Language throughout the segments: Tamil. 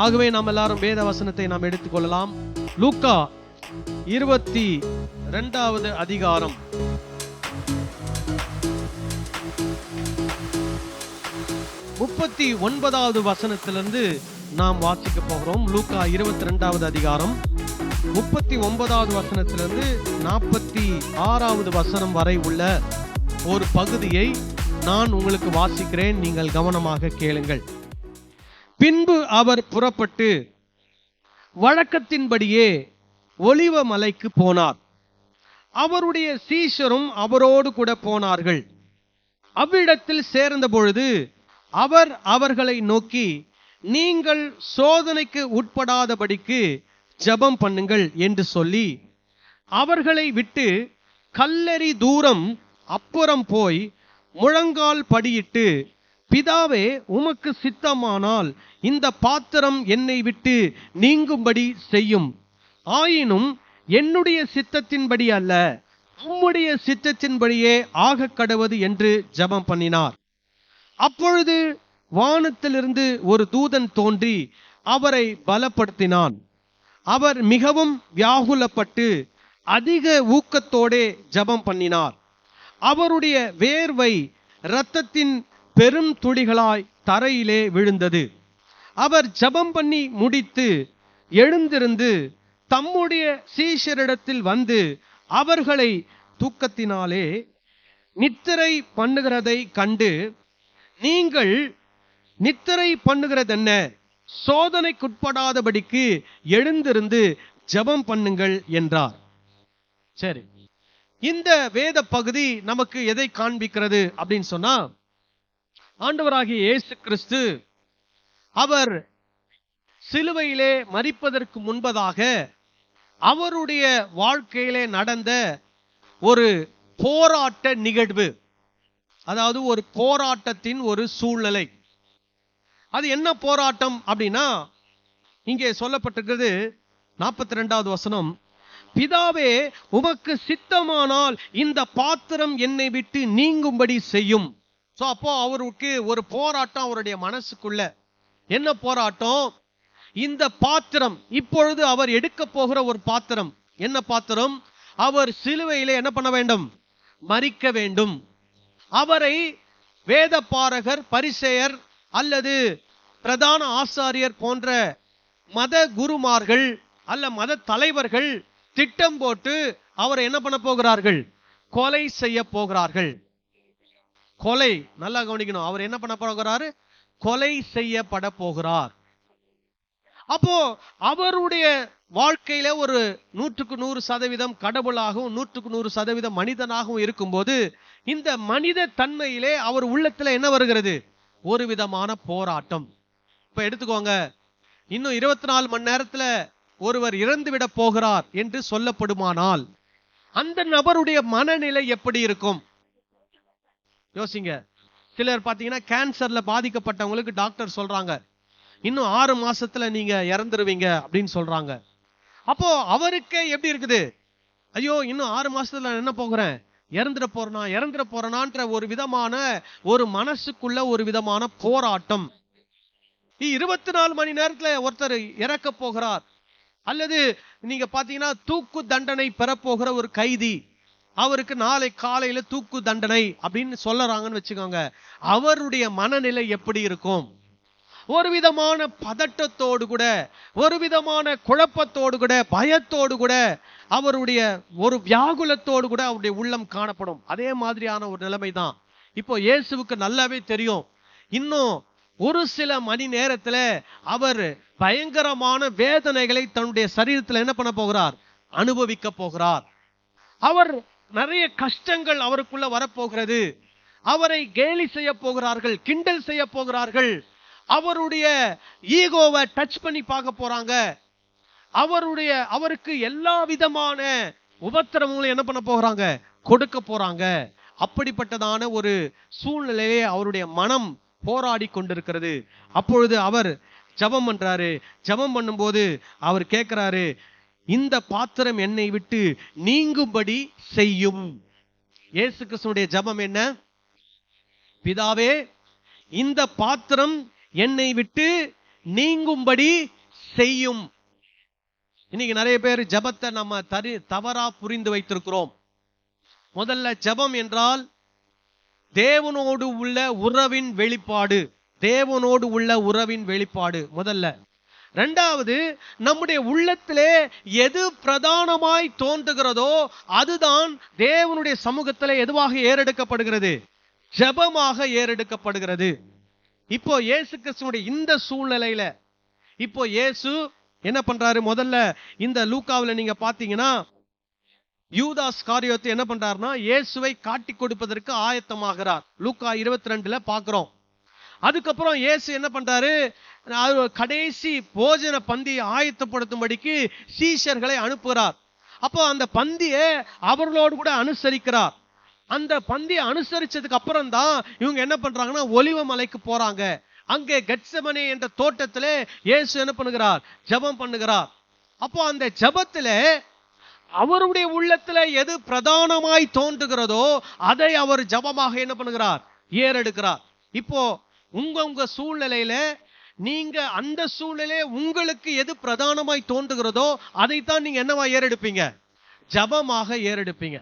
ஆகவே நாம் எல்லாரும் வேத வசனத்தை நாம் எடுத்துக்கொள்ளலாம். லூக்கா 22வது அதிகாரம் 39வது வசனத்திலிருந்து நாம் வாசிக்க போகிறோம். லூக்கா 22வது அதிகாரம் 39வது வசனத்திலிருந்து 46வது வசனம் வரை உள்ள ஒரு பகுதியை நான் உங்களுக்கு வாசிக்கிறேன். நீங்கள் கவனமாக கேளுங்கள். பின்பு அவர் புறப்பட்டு வழக்கத்தின்படியே ஒலிவ மலைக்கு போனார். அவருடைய சீஷரும் அவரோடு கூட போனார்கள். அவ்விடத்தில் சேர்ந்த பொழுது அவர் அவர்களை நோக்கி, நீங்கள் சோதனைக்கு உட்படாதபடிக்கு ஜெபம் பண்ணுங்கள் என்று சொல்லி அவர்களை விட்டு கல்லெறி தூரம் அப்புறம் போய் முழங்கால் படியிட்டு, பிதாவே, உமக்கு சித்தமானால் இந்த பாத்திரம் என்னை விட்டு நீங்கும்படி செய்யும். ஆயினும் என்னுடைய சித்தத்தின்படி அல்ல, உம்முடைய சித்தத்தின்படியே ஆக கடவது என்று ஜெபம் பண்ணினார். அப்பொழுது வானத்திலிருந்து ஒரு தூதன் தோன்றி அவரை பலப்படுத்தினான். அவர் மிகவும் வியாகுலப்பட்டு அதிக ஊக்கத்தோடே ஜெபம் பண்ணினார். அவருடைய வேர்வை இரத்தத்தின் பெரும் துளிகளாய் தரையிலே விழுந்தது. அவர் ஜெபம் பண்ணி முடித்து எழுந்திருந்து தம்முடைய சீஷரிடத்தில் வந்து அவர்களை தூக்கத்தினாலே நித்திரை பண்ணுகிறதை கண்டு, நீங்கள் நித்திரை பண்ணுகிறதென்ன? சோதனைக்குட்படாதபடிக்கு எழுந்திருந்து ஜெபம் பண்ணுங்கள் என்றார். சரி, இந்த வேத பகுதி நமக்கு எதை காண்பிக்கிறது அப்படின்னு சொன்னா, ஆண்டவராகிய இயேசு கிறிஸ்து அவர் சிலுவையிலே மரிப்பதற்கு முன்பதாக அவருடைய வாழ்க்கையிலே நடந்த ஒரு போராட்ட நிகழ்வு, அதாவது ஒரு போராட்டத்தின் ஒரு சூழ்நிலை. அது என்ன போராட்டம் அப்படின்னா, இங்கே சொல்லப்பட்டிருக்கிறது 42வது வசனம், பிதாவே, உமக்கு சித்தமானால் இந்த பாத்திரம் என்னை விட்டு நீங்கும்படி செய்யும். சோ அப்போ அவருக்கு ஒரு போராட்டம் அவருடைய மனசுக்குள்ள. என்ன போராட்டம்? இந்த பாத்திரம், இப்பொழுது அவர் எடுக்க போகிற ஒரு பாத்திரம். என்ன பாத்திரம்? அவர் சிலுவையிலே என்ன பண்ண வேண்டும்? மரிக்க வேண்டும். அவரை வேத பாரகர், பரிசேயர் அல்லது பிரதான ஆசாரியர் போன்ற மத குருமார்கள் அல்ல மத தலைவர்கள் திட்டம் போட்டு அவரை என்ன பண்ண போகிறார்கள்? கொலை செய்ய போகிறார்கள். கொலை, நல்லா கவனிக்கணும். அவர் என்ன பண்ண போகிறாரு? கொலை செய்யப்பட போகிறார். அப்போ அவருடைய வாழ்க்கையில ஒரு 100% கடவுளாகவும் 100% மனிதனாகவும் இருக்கும்போது, இந்த மனித தன்மையிலே அவர் உள்ளத்துல என்ன வருகிறது? ஒரு விதமான போராட்டம். இப்ப எடுத்துக்கோங்க, இன்னும் 24 மணி நேரத்துல ஒருவர் இறந்து விட போகிறார் என்று சொல்லப்படுமானால் அந்த நபருடைய மனநிலை எப்படி இருக்கும்? யோசிங்க. சிலர் பாத்தீங்கன்னா கேன்சர்ல பாதிக்கப்பட்டவங்களுக்கு டாக்டர் சொல்றாங்க, இன்னும் 6 மாசத்துல நீங்க இறந்துருவீங்க அப்படின்னு சொல்றாங்க. அப்போ அவருக்கே எப்படி இருக்குது? ஐயோ, இன்னும் 6 மாசத்துல என்ன போகிறேன்? இறந்துட போறேனான்ற ஒரு விதமான ஒரு மனசுக்குள்ள ஒரு விதமான போராட்டம். 24 மணி நேரத்துல ஒருத்தர் இறக்க போகிறார், அல்லது நீங்க பாத்தீங்கன்னா தூக்கு தண்டனை பெறப்போகிற ஒரு கைதி, அவருக்கு நாளை காலையில தூக்கு தண்டனை அப்படின்னு சொல்லறாங்கன்னு வச்சுக்கோங்க. அவருடைய மனநிலை எப்படி இருக்கும்? ஒரு விதமான பதட்டத்தோடு கூட, ஒரு விதமான குழப்பத்தோடு கூட, பயத்தோடு கூட, அவருடைய ஒரு வியாகுலத்தோடு கூட அவருடைய உள்ளம் காணப்படும். அதே மாதிரியான ஒரு நிலைமை தான் இப்போ இயேசுவுக்கு நல்லாவே தெரியும். இன்னும் ஒரு சில மணி நேரத்துல அவர் பயங்கரமான வேதனைகளை தன்னுடைய சரீரத்தில் என்ன பண்ண போகிறார்? அனுபவிக்க போகிறார். அவர் நிறைய கஷ்டங்கள் அவருக்குள்ள வரப்போகிறது. அவரை கேலி செய்ய போகிறார்கள், கிண்டல் செய்ய போகிறார்கள். அவருடைய ஈகோவை டச் பண்ணி பார்க்க போறாங்க. அவருக்கு எல்லா விதமான உபத்திரமும் என்ன பண்ண போகிறாங்க? கொடுக்க போறாங்க. அப்படிப்பட்டதான ஒரு சூழ்நிலையே அவருடைய மனம் போராடி கொண்டிருக்கிறது. அப்பொழுது அவர் ஜெபம் பண்றாரு. ஜெபம் பண்ணும்போது அவர் கேட்கிறாரு, இந்த பாத்திரம் என்னை விட்டு நீங்கும்படி செய்யும். இயேசு கிறிஸ்துவுடைய ஜெபம் என்ன? பிதாவே, இந்த பாத்திரம் என்னை விட்டு நீங்கும்படி செய்யும். இன்னைக்கு நிறைய பேர் ஜபத்தை நம்ம தவறா புரிந்து வைத்திருக்கிறோம். முதல்ல ஜபம் என்றால் தேவனோடு உள்ள உறவின் வெளிப்பாடு. தேவனோடு உள்ள உறவின் வெளிப்பாடு முதல்ல. இரண்டாவது, நம்முடைய உள்ளத்திலே எது பிரதானமாய் தோன்றுகிறதோ அதுதான் தேவனுடைய சமூகத்திலே எதுவாக ஏறெடுக்கப்படுகிறது? ஜபமாக ஏறெடுக்கப்படுகிறது. இப்போ இயேசு கிறிஸ்துவுடைய இந்த சூழ்நிலையில இப்போ இயேசு என்ன பண்றாரு? முதல்ல இந்த லூக்காவுல நீங்க பாத்தீங்கன்னா யூதாஸ் காரியோத்து என்ன பண்றாருன்னா இயேசுவை காட்டி கொடுப்பதற்கு ஆயத்தமாகிறார். லூக்கா 22ல பாக்குறோம். அதுக்கப்புறம் இயேசு என்ன பண்றாரு? கடைசி போஜன பந்தியை ஆயத்தப்படுத்தும்படிக்கு சீஷர்களை அனுப்புகிறார். அப்போ அந்த பந்தியை அவர்களோடு கூட அனுசரிக்கிறார். அந்த பந்தியை அனுசரிச்சதுக்கு அப்புறம் தான் இவங்க என்ன பண்றாங்கன்னா ஒலிவ மலைக்கு போறாங்க. அங்கே கெத்செமனே என்ற தோட்டத்திலே இயேசு என்ன பண்ணுகிறார்? ஜபம் பண்ணுகிறார். அப்போ அந்த ஜபத்திலே அவருடைய உள்ளத்துல எது பிரதானமாய் தோன்றுகிறதோ அதை அவர் ஜபமாக என்ன பண்ணுகிறார்? ஏறெடுக்கிறார். இப்போ உங்க சூழ்நிலையில நீங்க அந்த சூழ்நிலை உங்களுக்கு எது பிரதானமாய் தோன்றுகிறதோ அதைத்தான் நீங்க என்னவா ஏறெடுப்பீங்க? ஜபமாக ஏறெடுப்பீங்க.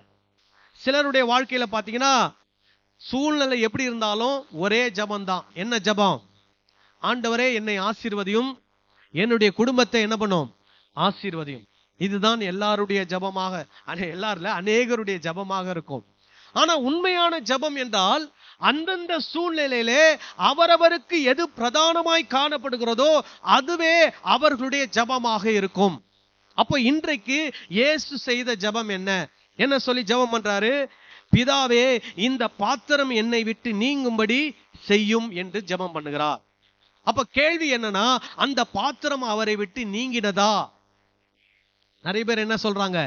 சிலருடைய வாழ்க்கையில பாத்தீங்கன்னா சூழ்நிலை எப்படி இருந்தாலும் ஒரே ஜபம் தான். என்ன ஜபம்? ஆண்டவரே என்னை ஆசீர்வதியும், என்னுடைய குடும்பத்தை என்ன பண்ணும்? ஆசீர்வதியும். இதுதான் எல்லாருடைய ஜபமாக, எல்லாருல அநேகருடைய ஜபமாக இருக்கும். ஆனா உண்மையான ஜபம் என்றால் அந்தந்த சூழ்நிலையிலே அவரவருக்கு எது பிரதானமாய் காணப்படுகிறதோ அதுவே அவர்களுடைய ஜபமாக இருக்கும். அப்போ இன்றைக்கு இயேசு செய்த ஜபம் என்ன சொல்லி ஜபம் பண்றாரு? பிதாவே, இந்த பாத்திரம் என்னை விட்டு நீங்கும்படி செய்யும் என்று ஜபம் பண்ணுகிறார். அப்ப கேள்வி என்னன்னா, அந்த பாத்திரம் அவரை விட்டு நீங்கினதா? நிறைய பேர் என்ன சொல்றாங்க?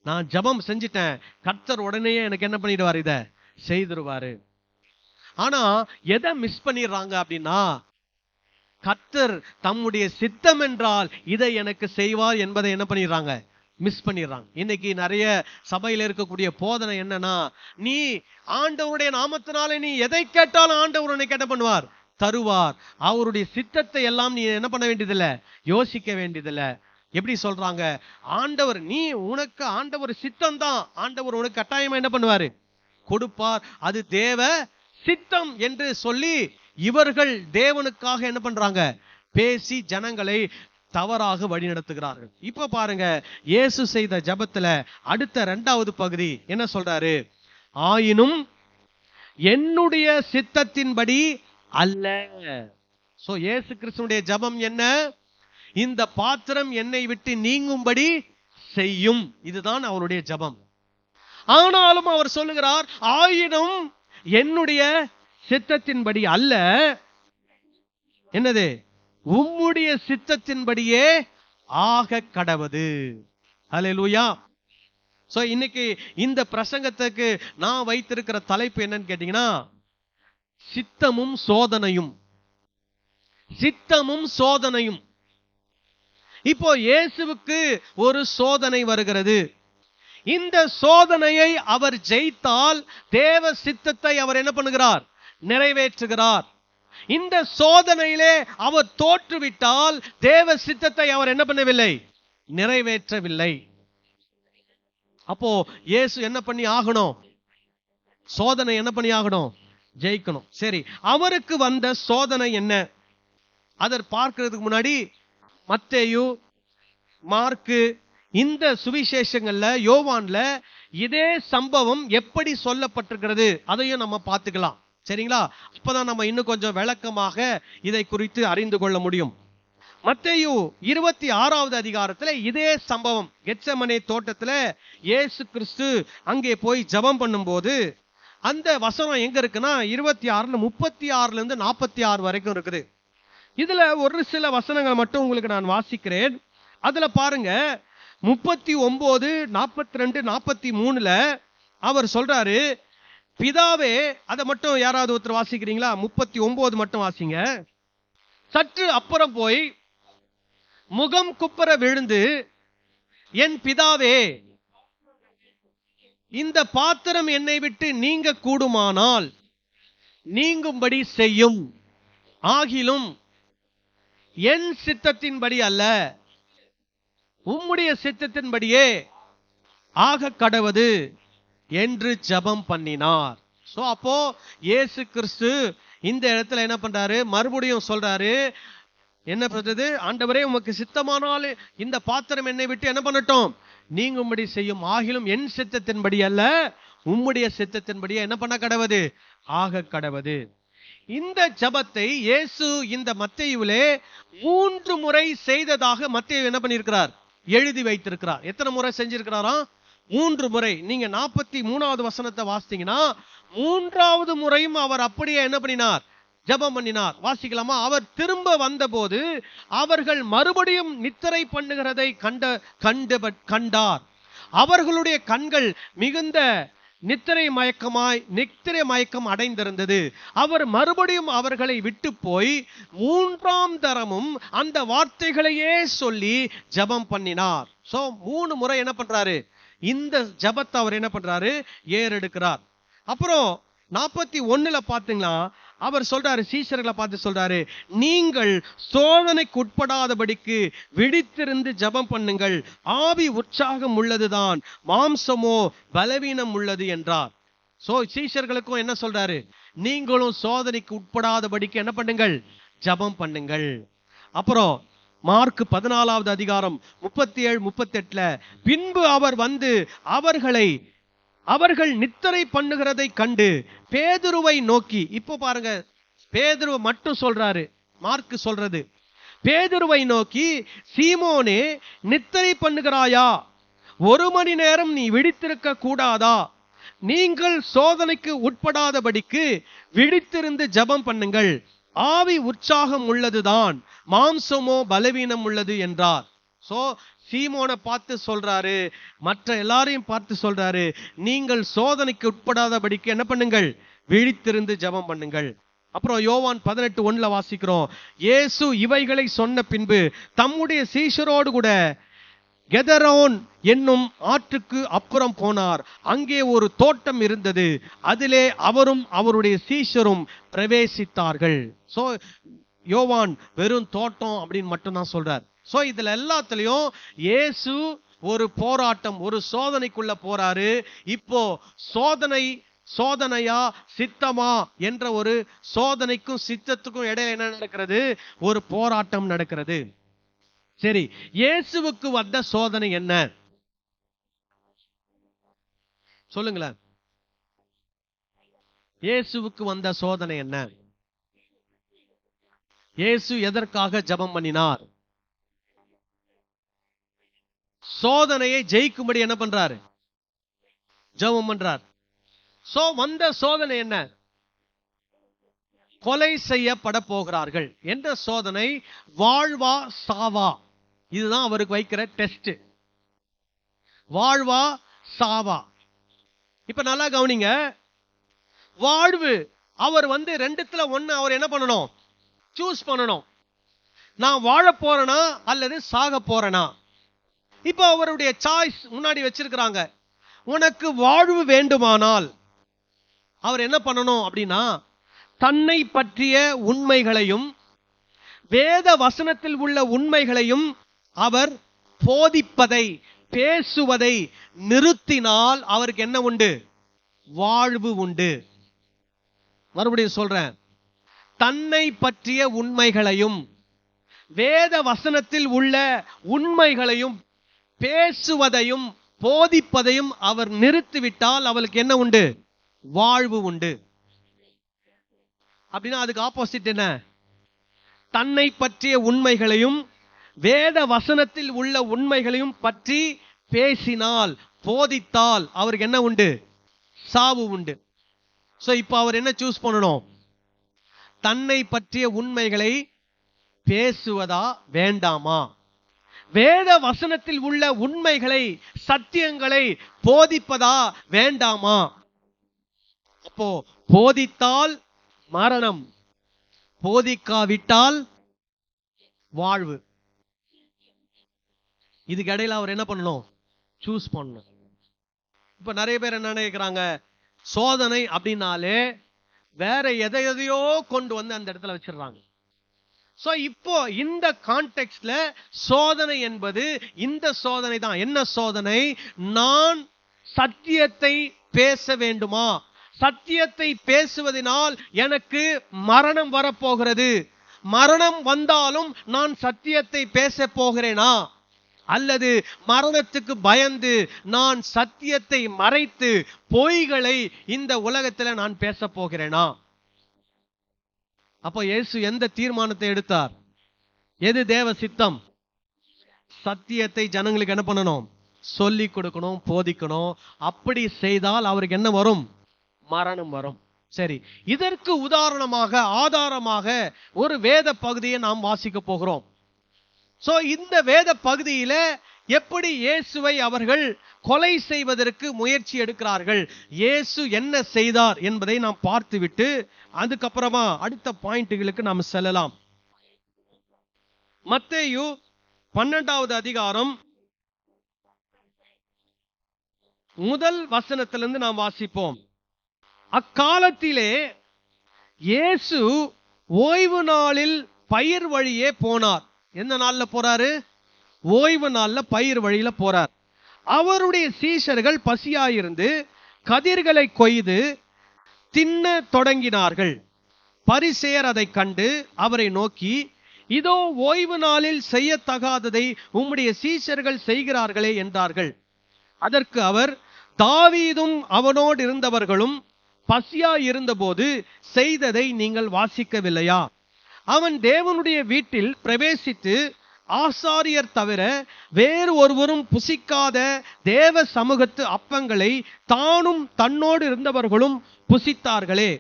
நான் ஜபம் செஞ்சிட்டேன், கர்த்தர் உடனே எனக்கு என்ன பண்ணிடுவார்? இத செய்திருவாரு. ஆனா எதை மிஸ் பண்ணிடுறாங்க அப்படின்னா, கர்த்தர் தம்முடைய சித்தம் என்றால் இதை எனக்கு செய்வார் என்பதை என்ன பண்ணிடுறாங்க? மிஸ் பண்ணிடுறாங்க. இன்னைக்கு நிறைய சபையில இருக்கக்கூடிய போதனை என்னன்னா, நீ ஆண்டவருடைய நாமத்தினாலே நீ எதை கேட்டாலும் ஆண்டவர் உன்னை என்ன பண்ணுவார்? தருவார். அவருடைய சித்தத்தை எல்லாம் நீ என்ன பண்ண வேண்டியதில்லை, யோசிக்க வேண்டியதில்லை. எப்படி சொல்றாங்க? ஆண்டவர் நீ உனக்கு ஆண்டவர் சித்தம் தான், ஆண்டவர் உனக்கு கட்டாயமா என்ன பண்ணுவாரு? கொடுப்பார். அது தேவ சித்தம் என்று சொல்லி இவர்கள் தேவனுக்காக என்ன பண்றாங்க? பேசி ஜனங்களை தவறாக வழி நடத்துகிறார்கள். இப்ப பாருங்க, இயேசு செய்த ஜபத்துல அடுத்த 2வது பகுதி என்ன சொல்றாரு? ஆயினும் என்னுடைய சித்தத்தின்படி அல்ல. சோ இயேசு கிறிஸ்துவுடைய ஜபம் என்ன? இந்த பாத்திரம் என்னை விட்டு நீங்கும்படி செய்யும். இதுதான் அவருடைய ஜபம். ஆனாலும் அவர் சொல்லுகிறார், ஆயினும் என்னுடைய சித்தத்தின்படி அல்ல, என்னது? உம்முடைய சித்தத்தின்படியே ஆக கடவது. ஹல்லேலூயா. சோ இன்னைக்கு இந்த பிரசங்கத்துக்கு நான் வைத்திருக்கிற தலைப்பு என்னன்னு கேட்டீங்கன்னா, சித்தமும் சோதனையும். சித்தமும் சோதனையும். இப்போ இயேசுவுக்கு ஒரு சோதனை வருகிறது. இந்த சோதனையை அவர் ஜெயித்தால் தேவ சித்தத்தை அவர் என்ன பண்ணுகிறார்? நிறைவேற்றுகிறார். இந்த சோதனையிலே அவர் தோற்றுவிட்டால் தேவ சித்தத்தை அவர் என்ன பண்ணவில்லை? நிறைவேற்றவில்லை. அப்போ இயேசு என்ன பண்ணி ஆகணும்? சோதனை என்ன பண்ணி ஆகணும்? ஜெயிக்கணும். சரி, அவருக்கு வந்த சோதனை என்ன? அதை பார்க்கிறதுக்கு முன்னாடி மத்தேயு, மார்க்கு, இந்த சுவிசேஷங்கள்ல, யோவான்ல இதே சம்பவம் எப்படி சொல்லப்பட்டிருக்கிறது அதையும் நம்ம பார்த்துக்கலாம். சரிங்களா? அப்பதான் நம்ம இன்னும் கொஞ்சம் விளக்கமாக இதை குறித்து அறிந்து கொள்ள முடியும். மத்தேயு 26வது அதிகாரத்துல இதே சம்பவம், கெத்செமனே தோட்டத்துல இயேசு கிறிஸ்து அங்கே போய் ஜெபம் பண்ணும்போது அந்த வசனம் எங்க இருக்குன்னா 26 36 இருந்து 46 வரைக்கும் இருக்குது. இதுல ஒரு சில வசனங்கள் மட்டும் உங்களுக்கு நான் வாசிக்கிறேன். அதுல பாருங்க, 39, 42, 43ல அவர் சொல்றாரு, பிதாவே, அதை மட்டும் யாராவது ஒருத்தர் வாசிக்கிறீங்களா? 39 மட்டும் வாசிங்க. சற்று அப்புறம் போய் முகம் குப்புற விழுந்து, என் பிதாவே, இந்த பாத்திரம் என்னை விட்டு நீங்க கூடுமானால் நீங்கும்படி செய்யும். ஆகிலும் என் சித்தத்தின்படி அல்ல, உம்முடைய சித்தத்தின்படியே ஆக கடவது என்று ஜெபம் பண்ணினார். சோ அப்போ இயேசு கிறிஸ்து இந்த இடத்துல என்ன பண்றாரு? மறுபடியும் சொல்றாரு, என்ன பண்றது? ஆண்டவரே, உமக்கு சித்தமானால் இந்த பாத்திரம் என்னை விட்டு என்ன பண்ணட்டும், நீங்கும்படி செய்யும். ஆகிலும் என் சித்தத்தின்படி அல்ல, உம்முடைய சித்தத்தின்படியே என்ன பண்ண கடவது, ஆக கடவது. இந்த ஜெபத்தை இயேசு இந்த மத்தேயுவிலே 3 முறை செய்ததாக மத்தேயு என்ன பண்ணியிருக்கிறார்? எழுதி வைத்திருக்கிறார். எத்தனை முறை செஞ்சிருக்கிறாராம்? 3 முறை. நீங்க 43வது வசனத்தை வாசித்தீங்கன்னா 3வது முறையும் அவர் அப்படியே என்ன பண்ணினார்? ஜெபம் பண்ணினார். வாசிக்கலாமா? அவர் திரும்ப வந்தபோது அவர்கள் மறுபடியும் நித்திரை பண்ணுகிறதை கண்டார். அவர்களுடைய கண்கள் மிகுந்த நித்திரை மயக்கம் அடைந்திருந்தது. அவர் மறுபடியும் அவர்களை விட்டு போய் 3ஆம் தரமும் அந்த வார்த்தைகளையே சொல்லி ஜெபம் பண்ணினார். சோ 3 முறை என்ன பண்றாரு? இந்த ஜெபத்தை அவர் என்ன பண்றாரு? ஏறெடுக்கிறார். அப்புறம் 41ல பாத்தீங்களா, அவர் சொல்றாரு, சீஷர்களை பார்த்து சொல்றாரு, நீங்கள் சோதனைக்கு உட்படாதபடிக்கு விழித்திருந்து ஜெபம் பண்ணுங்கள். ஆவி உற்சாகம் உள்ளதுதான், மாம்சமோ பலவீனம் உள்ளது என்றார். சோ சீஷர்களுக்கும் என்ன சொல்றாரு? நீங்களும் சோதனைக்கு உட்படாதபடிக்கு என்ன பண்ணுங்கள்? ஜெபம் பண்ணுங்கள். அப்புறம் மார்க் 14வது அதிகாரம் 37, 38ல பின்பு அவர் வந்து அவர்கள் நித்திரை பண்ணுகிறதை கண்டு பேதுருவை நோக்கி, இப்போ பாருங்க, பேதுருவை மட்டும் சொல்றாரு, மார்க் சொல்றது. பேதுருவை நோக்கி, சீமோனே, நித்திரை பண்ணுகிறாயா? 1 மணி நேரம் நீ விழித்திருக்க கூடாதா? நீங்கள் சோதனைக்கு உட்படாதபடிக்கு விழித்திருந்து ஜெபம் பண்ணுங்கள். ஆவி உற்சாகம் உள்ளதுதான், மாம்சமோ பலவீனம் உள்ளது என்றார். சோ சீமோனை பார்த்து சொல்றாரு, மற்ற எல்லாரையும் பார்த்து சொல்றாரு, நீங்கள் சோதனைக்கு உட்படாதபடிக்கு என்ன பண்ணுங்கள்? விழித்திருந்து ஜெபம் பண்ணுங்கள். அப்புறம் யோவான் 18:1ல வாசிக்கிறோம், இயேசு இவைகளை சொன்ன பின்பு தம்முடைய சீஷரோடு கூட கெதரோன் என்னும் ஆற்றுக்கு அப்புறம் போனார். அங்கே ஒரு தோட்டம் இருந்தது, அதிலே அவரும் அவருடைய சீஷரும் பிரவேசித்தார்கள். சோ யோவான் வெறும் தோட்டம் அப்படின்னு மட்டும்தான் சொல்றார். சோ இதுல எல்லாத்துலயும் இயேசு ஒரு போராட்டம், ஒரு சோதனைக்குள்ள போறாரு. இப்போ சோதனையா சித்தமா என்ற ஒரு சோதனைக்கும் சித்தத்துக்கும் இடையில என்ன நடக்கிறது? ஒரு போராட்டம் நடக்கிறது. சரி, இயேசுவுக்கு வந்த சோதனை என்ன? சொல்லுங்களேன். இயேசுவுக்கு வந்த சோதனை என்ன? இயேசு எதற்காக ஜெபம் பண்ணினார்? சோதனையை ஜெயிக்கும்படி என்ன பண்றாரு? ஜெபம் பண்றார். சோ வந்த சோதனை என்ன? கொலை செய்யப்பட போகிறார்கள் என்ற சோதனை. வாழ்வா சாவா, இதுதான் அவருக்கு வைக்கிற டெஸ்ட். வாழ்வா சாவா. இப்ப நல்லா கவனிங்க. வாழ்வு, அவர் வந்து 2த்துல 1 அவர் என்ன பண்ணணும்? சூஸ் பண்ணணும். நான் வாழ போறேனா அல்லது சாக போறேனா? இப்ப அவருடைய சாய்ஸ் முன்னாடி வச்சிருக்கிறாங்க. உனக்கு வாழ்வு வேண்டுமானால் அவர் என்ன பண்ணணும் அப்படின்னா, தன்னை பற்றிய உண்மைகளையும் வேத வசனத்தில் உள்ள உண்மைகளையும் அவர் போதிப்பதை, பேசுவதை நிறுத்தினால் அவருக்கு என்ன உண்டு? வாழ்வு உண்டு. மறுபடியும் சொல்றேன், தன்னை பற்றிய உண்மைகளையும் வேத வசனத்தில் உள்ள உண்மைகளையும் பேசுவதையும் போதிப்பதையும் அவர் நிறுத்திவிட்டால் அவளுக்கு என்ன உண்டு? வாழ்வு உண்டு. அப்படின்னா அதுக்கு ஆப்போசிட் என்ன? தன்னை பற்றிய உண்மைகளையும் வேத வசனத்தில் உள்ள உண்மைகளையும் பற்றி பேசினால், போதித்தால் அவருக்கு என்ன உண்டு? சாவு உண்டு. சோ இப்ப அவர் என்ன சூஸ் பண்ணணும்? தன்னை பற்றிய உண்மைகளை பேசுவதா வேண்டாமா? வேத வசனத்தில் உள்ள உண்மைகளை, சத்தியங்களை போதிப்பதா வேண்டாமா? அப்போ போதித்தால் மரணம், போதிக்காவிட்டால் வாழ்வு. இதுக்கு இடையில அவர் என்ன பண்ணணும்? சூஸ் பண்ணணும். இப்ப நிறைய பேர் என்ன நினைக்கிறாங்க, சோதனை அப்படின்னாலே வேற எதையோ கொண்டு வந்து அந்த இடத்துல வச்சிடறாங்க. சோ இப்போ இந்த கான்டெக்ஸ்ட்ல சோதனை என்பது இந்த சோதனை தான். என்ன சோதனை? நான் சத்தியத்தை பேச வேண்டுமா? சத்தியத்தை பேசுவதனால் எனக்கு மரணம் வரப்போகிறது. மரணம் வந்தாலும் நான் சத்தியத்தை பேச போகிறேனா? அல்லது மரணத்துக்கு பயந்து நான் சத்தியத்தை மறைத்து பொய்களை இந்த உலகத்துல நான் பேச போகிறேனா? அப்போ இயேசு எந்த தீர்மானத்தை எடுத்தார்? எது தேவ சித்தம்? சத்தியத்தை ஜனங்களுக்கு என்ன பண்ணணும்? சொல்லி கொடுக்கணும், போதிக்கணும். அப்படி செய்தால் அவருக்கு என்ன வரும்? மரணம் வரும். சரி, இதற்கு உதாரணமாக, ஆதாரமாக ஒரு வேத பகுதியை நாம் வாசிக்க போகிறோம். சோ இந்த வேத பகுதியில எப்படி இயேசுவை அவர்கள் கொலை செய்வதற்கு முயற்சி எடுக்கிறார்கள், இயேசு என்ன செய்தார் என்பதை நாம் பார்த்துவிட்டு அதுக்கப்புறமா அடுத்த பாயிண்ட்களுக்கு நாம் செல்லலாம். மத்தேயு 12வது அதிகாரம் முதல் வசனத்திலிருந்து நாம் வாசிப்போம். அக்காலத்திலே இயேசு ஓய்வு நாளில் பயிர் வழியே போனார். எந்த நாள்ல போறாரு? ஓய்வு நாள்ல பயிர் வழியில போறார். அவருடைய சீஷர்கள் பசியாயிருந்து கதிர்களை கொய்து தின்ன தொடங்கினார்கள். பரிசேயர் அதை கண்டு அவரை நோக்கி, இதோ ஓய்வு நாளில் செய்யத்தகாததை உம்முடைய சீஷர்கள் செய்கிறார்களே என்றார்கள். அதற்கு அவர், தாவீதும் அவனோடு இருந்தவர்களும் பசியாயிருந்தபோது செய்ததை நீங்கள் வாசிக்கவில்லையா? அவன் தேவனுடைய வீட்டில் பிரவேசித்து ஆசாரியர் தவிர வேறு ஒருவரும் புசிக்காத தேவ சமூகத்து அப்பங்களை தானும் தன்னோடு இருந்தவர்களும் புசித்தார்களே.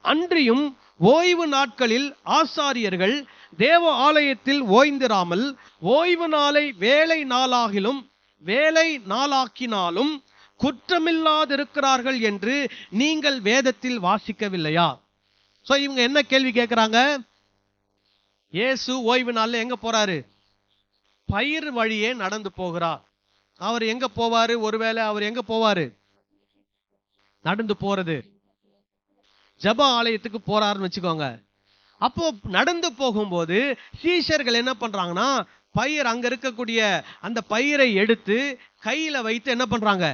அன்றியும் ஓய்வு நாட்களில் ஆசாரியர்கள் தேவ ஆலயத்தில் ஓய்ந்திராமல் ஓய்வு நாளை வேலை நாளாக்கினாலும் குற்றமில்லாதிருக்கிறார்கள் என்று நீங்கள் வேதத்தில் வாசிக்கவில்லையா? சோ இவங்க என்ன கேள்வி கேட்கிறாங்க? இயேசு ஓய்வு நாள்ல எங்க போறாரு? பயிர் வழியே நடந்து போகிறார். அவர் எங்க போவாரு? ஒருவேளை அவர் எங்க போவாரு? நடந்து போறது ஜெப ஆலயத்துக்கு போறாருன்னு வச்சுக்கோங்க. அப்போ நடந்து போகும்போது சீஷர்கள் என்ன பண்றாங்கன்னா, பயிர் அங்க இருக்கக்கூடிய அந்த பயிரை எடுத்து கையில வைத்து என்ன பண்றாங்க?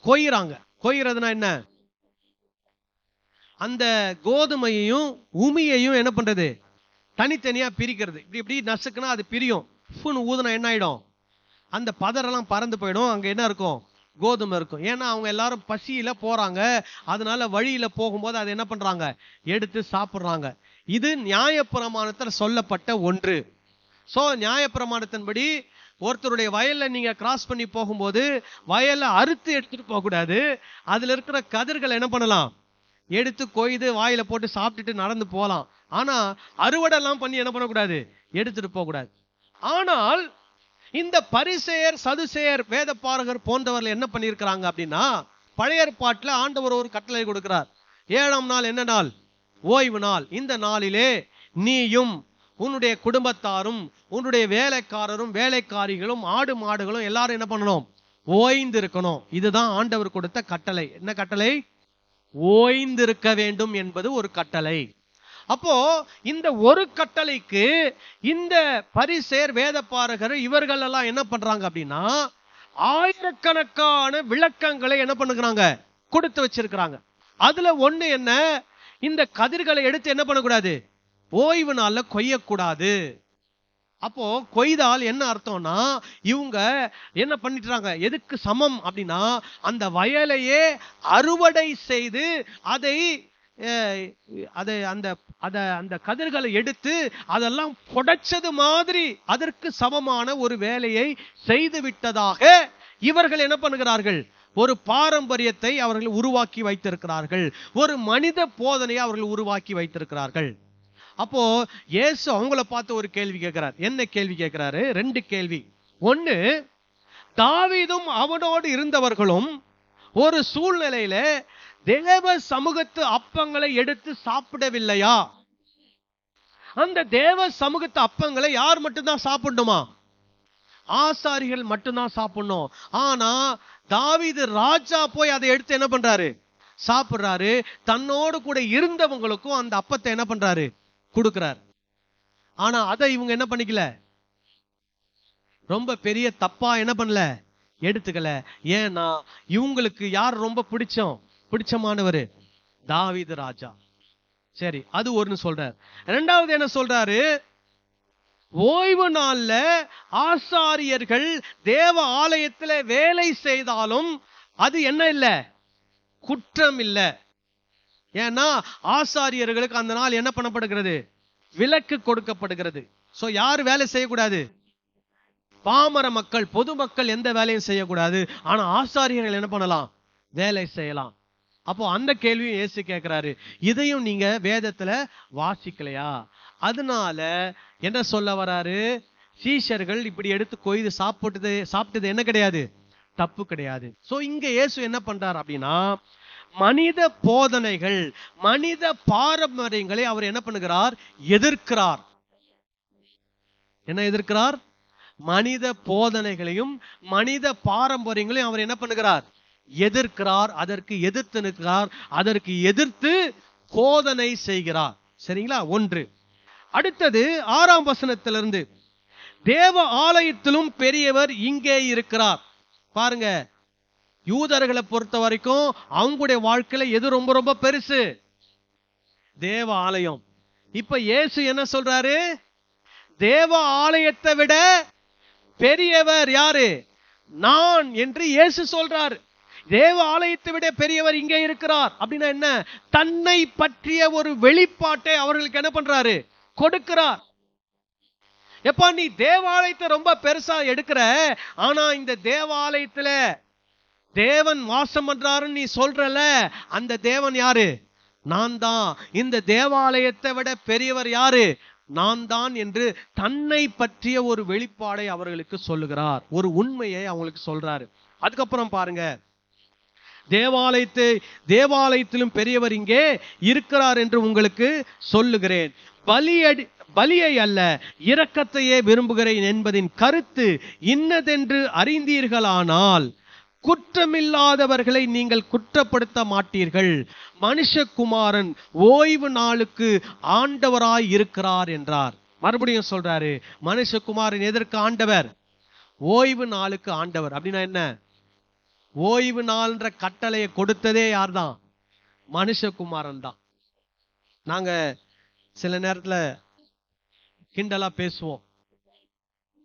கொய்றாங்க. கொய்றதுனா என்ன? அந்த கோதுமையையும் உமியையும் என்ன பண்றது? தனித்தனியா பிரிக்கிறது. இப்படி இப்படி நசுக்குனா அது பிரியும். ஊதுனா என்ன ஆயிடும்? அந்த பதரெல்லாம் பறந்து போயிடும். அங்க என்ன இருக்கும்? கோதுமை இருக்கும். ஏன்னா அவங்க எல்லாரும் பசியில போறாங்க. அதனால வழியில போகும்போது அதை என்ன பண்றாங்க? எடுத்து சாப்பிடுறாங்க. இது நியாயப்பிரமாணத்தில் சொல்லப்பட்ட ஒன்று. சோ நியாயப்பிரமாணத்தின்படி ஒருத்தருடைய வயல்ல நீங்க கிராஸ் பண்ணி போகும்போது வயல்ல அறுத்து எடுத்துட்டு போக கூடாது. அதுல இருக்கிற கதிர்கள் என்ன பண்ணலாம்? எடுத்து கொய்து வாயில போட்டு சாப்பிட்டுட்டு நடந்து போகலாம். ஆனா அறுவடை எல்லாம் பண்ணி என்ன பண்ணக்கூடாது? எடுத்துட்டு போக கூடாது. ஆனால் இந்த பரிசேயர், சதுசேயர், வேதபாரகர் போன்றவர்கள் என்ன பண்ணியிருக்கிறாங்க அப்படின்னா, பழைய ஏற்பாட்டுல ஆண்டவர் ஒரு கட்டளை கொடுக்கிறார். 7ஆம் நாள் என்ன நாள்? ஓய்வு நாள். இந்த நாளிலே நீயும் உன்னுடைய குடும்பத்தாரும் உன்னுடைய வேலைக்காரரும் வேலைக்காரிகளும் ஆடு மாடுகளும் எல்லாரும் என்ன பண்ணணும்? ஓய்ந்து இருக்கணும். இதுதான் ஆண்டவர் கொடுத்த கட்டளை. என்ன கட்டளை? ஓய்ந்திருக்க வேண்டும் என்பது ஒரு கட்டளை. அப்போ இந்த ஒரு கட்டளைக்கு இந்த பரிசேர், வேதபாரகர் இவர்கள் எல்லாம் என்ன பண்றாங்க அப்படின்னா, ஆயிரக்கணக்கான விளக்கங்களை என்ன பண்ணுகிறாங்க? கொடுத்து வச்சிருக்கிறாங்க. அதுல ஒண்ணு என்ன? இந்த கதிர்களை எடுத்து என்ன பண்ணக்கூடாது? ஓய்வு நாள்ல கொய்யக்கூடாது. அப்போ கொய்தால் என்ன அர்த்தம்னா, இவங்க என்ன பண்ணிட்டாங்க? எதுக்கு சமம் அப்படின்னா, அந்த வயலையே அறுவடை செய்து அந்த கதிர்களை எடுத்து அதெல்லாம் புடைச்சது மாதிரி அதற்கு சமமான ஒரு வேலையை செய்து விட்டதாக இவர்கள் என்ன பண்ணுகிறார்கள்? ஒரு பாரம்பரியத்தை அவர்கள் உருவாக்கி வைத்திருக்கிறார்கள். ஒரு மனித போதனையை அவர்கள் உருவாக்கி வைத்திருக்கிறார்கள். அப்போ இயேசு அவங்கள பார்த்து ஒரு கேள்வி கேட்கிறார். என்ன கேள்வி கேட்கிறாரு? 2 கேள்வி. ஒண்ணு, தாவீதும் அவனோடு இருந்தவர்களும் ஒரு சூழ்நிலையில தேவ சமூகத்து அப்பங்களை எடுத்து சாப்பிடவில்லையா? அந்த தேவ சமூகத்து அப்பங்களை யார் மட்டும்தான் சாப்பிடணுமா? ஆசாரிகள் மட்டும்தான் சாப்பிடணும். ஆனா தாவீது ராஜா போய் அதை எடுத்து என்ன பண்றாரு? சாப்பிடுறாரு. தன்னோடு கூட இருந்தவங்களுக்கும் அந்த அப்பத்தை என்ன பண்றாரு? கொடுக்கிறார். ஆனா அதை இவங்க என்ன பண்ணிக்கல, ரொம்ப பெரிய தப்பா என்ன பண்ணல, எடுத்துக்கல. ஏன்னா இவங்களுக்கு யார் ரொம்ப பிடிச்சமானவரு? தாவீது ராஜா. சரி, அது ஒன்னு சொல்றார். இரண்டாவது என்ன சொல்றாரு? ஓய்வு நாள்ல ஆசாரியர்கள் தேவ ஆலயத்துல வேலை செய்தாலும் அது என்ன இல்ல, குற்றம் இல்ல. ஏன்னா ஆசாரியர்களுக்கு அந்த நாள் என்ன பண்ணப்படுகிறது, விலக்கு கொடுக்கப்படுகிறது. சோ யாரு வேலை செய்யக்கூடாது? பாமர மக்கள், பொதுமக்கள் எந்த வேலையும் செய்யக்கூடாது. ஆனா ஆசாரியர்கள் என்ன பண்ணலாம், வேலை செய்யலாம். அப்போ அந்த கேள்வியும் இயேசு கேட்கிறாரு. இதையும் நீங்க வேதத்துல வாசிக்கலையா? அதனால என்ன சொல்ல வராரு, சீஷர்கள் இப்படி எடுத்து கொய்து சாப்பிட்டது என்ன கிடையாது, தப்பு கிடையாது. சோ இங்க இயேசு என்ன பண்றார் அப்படின்னா, மனித போதனைகள், மனித பாரம்பரியங்களை அவர் என்ன பண்ணுகிறார், எதிர்க்கிறார். என்ன எதிர்க்கிறார்? மனித போதனைகளையும் மனித பாரம்பரியங்களையும் அவர் என்ன பண்ணுகிறார், எதிர்க்கிறார். அதற்கு எதிர்த்து நிற்கிறார், அதற்கு எதிர்த்து போதனை செய்கிறார். சரிங்களா? ஒன்று. அடுத்தது 6ஆம் வசனத்திலிருந்து, தேவ ஆலயத்திலும் பெரியவர் இங்கே இருக்கிறார். பாருங்க, யூதர்களை பொறுத்த வரைக்கும் அவங்களுடைய வாழ்க்கையில எது ரொம்ப ரொம்ப பெருசு? தேவ ஆலயம். இப்ப இயேசு என்ன சொல்றாரு, தேவ ஆலயத்தை விட பெரியவர் யாரு? நான் என்று இயேசு சொல்றார். தேவ ஆலயத்தை விட பெரியவர் இங்கே இருக்கிறார் அப்படின்னா என்ன? தன்னை பற்றிய ஒரு வெளிப்பாட்டை அவர்களுக்கு என்ன பண்றாரு, கொடுக்கிறார். எப்ப நீ தேவாலயத்தை ரொம்ப பெருசா எடுக்கிற, ஆனா இந்த தேவாலயத்துல தேவன் வாசம் பண்றாருன்னு நீ சொல்றல, அந்த தேவன் யாரு? நான் தான். இந்த தேவாலயத்தை விட பெரியவர் யாரு? நான் தான் என்று தன்னை பற்றிய ஒரு வெளிப்பாடை அவர்களுக்கு சொல்லுகிறார். ஒரு உண்மையை அவங்களுக்கு சொல்றாரு. அதுக்கப்புறம் பாருங்க, தேவாலயத்திலும் பெரியவர் இங்கே இருக்கிறார் என்று உங்களுக்கு சொல்லுகிறேன். பலியை அல்ல இரக்கத்தையே விரும்புகிறேன் என்பதின் கருத்து இன்னதென்று அறிந்தீர்களானால் குற்றமில்லாதவர்களை நீங்கள் குற்றப்படுத்த மாட்டீர்கள். மனுஷகுமாரன் ஓய்வு நாளுக்கு ஆண்டவராய் இருக்கிறார் என்றார். மறுபடியும் சொல்றாரு, மனுஷகுமாரன் எதற்கு ஆண்டவர்? ஓய்வு நாளுக்கு ஆண்டவர். அப்படின்னா என்ன? ஓய்வு நாள்ன்ற கட்டளையை கொடுத்ததே யார்தான்? மனுஷகுமாரன் தான். நாங்க சில நேரத்துல கிண்டலா பேசுவோம்,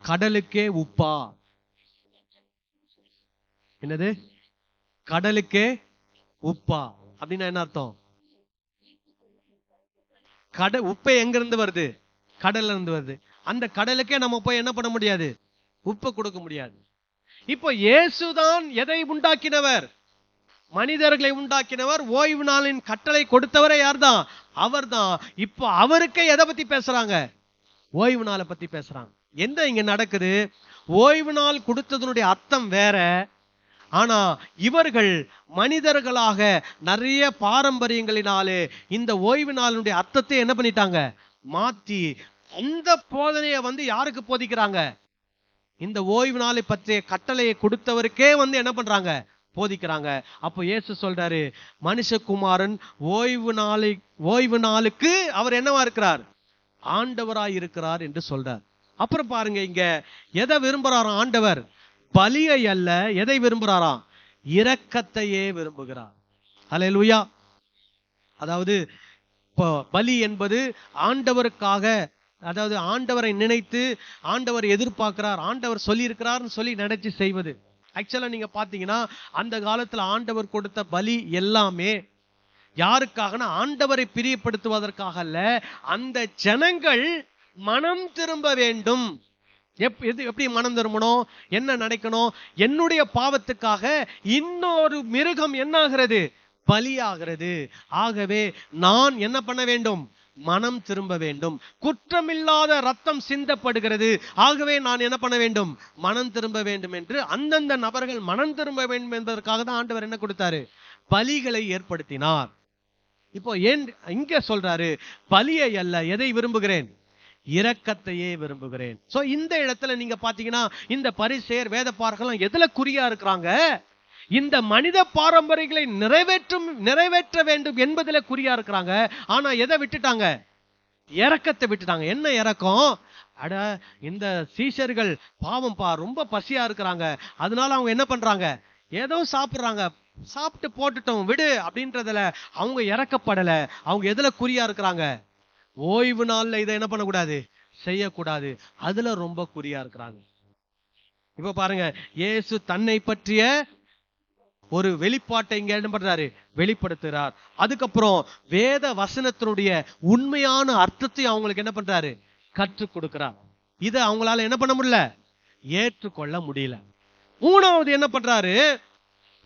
கடலுக்கே உப்பா. என்னது? கடலுக்கே உப்பா அப்படின்னா என்ன அர்த்தம்? உப்பை எங்க இருந்து வருது? கடல்ல இருந்து வருது. அந்த கடலுக்கே நம்ம போய் என்ன பண்ண முடியாது, உப்பை கொடுக்க முடியாது. இப்போ இயேசுதான் எதை உண்டாக்கினவர்? மனிதர்களை உண்டாக்கினவர். ஓய்வு நாளின் கட்டளை கொடுத்தவரே யார்தான்? அவர்தான். இப்போ அவருக்கே எதை பத்தி பேசுறாங்க? ஓய்வு நாளை பத்தி பேசுறாங்க. என்ன இங்க நடக்குது? ஓய்வு நாள் கொடுத்ததனுடைய அர்த்தம் வேற. ஆனா இவர்கள் மனிதர்களாக நிறைய பாரம்பரியங்களினாலே இந்த ஓய்வு நாளுடைய அர்த்தத்தை என்ன பண்ணிட்டாங்க, மாத்தி அந்த போதனையை யாருக்கு போதிக்கிறாங்க? இந்த ஓய்வு நாளை பற்றிய கட்டளையை கொடுத்தவருக்கே என்ன பண்றாங்க, போதிக்கிறாங்க. அப்போ இயேசு சொல்றாரு, மனுஷகுமாரன் ஓய்வு நாளுக்கு அவர் என்னவா இருக்கிறார்? ஆண்டவராய் இருக்கிறார் என்று சொல்றார். அப்புறம் பாருங்க, இங்க எதை விரும்புறாராம் ஆண்டவர்? பலியை அல்ல. எதை விரும்புறாராம்? இரக்கத்தையே விரும்புகிறார். ஹல்லேலூயா. அதாவது பலி என்பது ஆண்டவருக்காக, அதாவது ஆண்டவரை நினைத்து ஆண்டவர் எதிர்பார்க்கிறார், ஆண்டவர் சொல்லி இருக்கிறார்னு சொல்லி நினைச்சு செய்வது. ஆக்சுவலா நீங்க பாத்தீங்கன்னா அந்த காலத்துல ஆண்டவர் கொடுத்த பலி எல்லாமே யாருக்காகனா ஆண்டவரை பிரியப்படுத்துவதற்காக அல்ல, அந்த ஜனங்கள் மனம் திரும்ப வேண்டும். எப்படி மனம் திரும்பணும்? என்ன நினைக்கணும்? என்னுடைய பாவத்துக்காக இன்னொரு மிருகம் என்ன ஆகிறது? பலியாகிறது. ஆகவே நான் என்ன பண்ண வேண்டும்? மனம் திரும்ப வேண்டும். குற்றமில்லாத ரத்தம் சிந்தப்படுகிறது. ஆகவே நான் என்ன பண்ண வேண்டும்? மனம் திரும்ப வேண்டும் என்று அந்தந்த நபர்கள் மனம் திரும்ப வேண்டும் என்பதற்காக தான் ஆண்டவர் என்ன கொடுத்தாரு? பலிகளை ஏற்படுத்தினார். இப்போ ஏன் இங்க சொல்றாரு, பலியை அல்ல, எதை விரும்புகிறேன்? இரக்கத்தையே விரும்புகிறேன். சோ இந்த இடத்துல நீங்க பாத்தீங்கன்னா இந்த பரிசேயர் வேதபாரகர்கள் எதுல குறியா இருக்கிறாங்க? இந்த மனித பாரம்பரியங்களை நிறைவேற்ற வேண்டும் என்பதில் குறியா இருக்கிறாங்க. ஆனா எதை விட்டுட்டாங்க? இரக்கத்தை விட்டுட்டாங்க. என்ன இரக்கம்? அட, இந்த சீஷர்கள் பாவம் ரொம்ப பசியா இருக்கிறாங்க, அதனால அவங்க என்ன பண்றாங்க, ஏதோ சாப்பிடுறாங்க, சாப்பிட்டு போட்டுட்டோம் விடு அப்படின்றதுல அவங்க இறக்கப்படல. அவங்க எதுல குறியா இருக்கிறாங்க? ஓய்வு நாள்ல இதை என்ன பண்ணக்கூடாது, செய்யக்கூடாது, அதுல ரொம்ப குறியா இருக்கிறாங்க. இப்ப பாருங்க, இயேசு தன்னை பற்றிய ஒரு வெளிப்பாட்டை இங்க என்ன பண்றாரு, வெளிப்படுத்துறார். அதுக்கப்புறம் வேத வசனத்தினுடைய உண்மையான அர்த்தத்தை அவங்களுக்கு என்ன பண்றாரு, கற்றுக் கொடுக்கிறார். இதை அவங்களால என்ன பண்ண முடியல, ஏற்றுக்கொள்ள முடியல. மூணாவது என்ன பண்றாரு,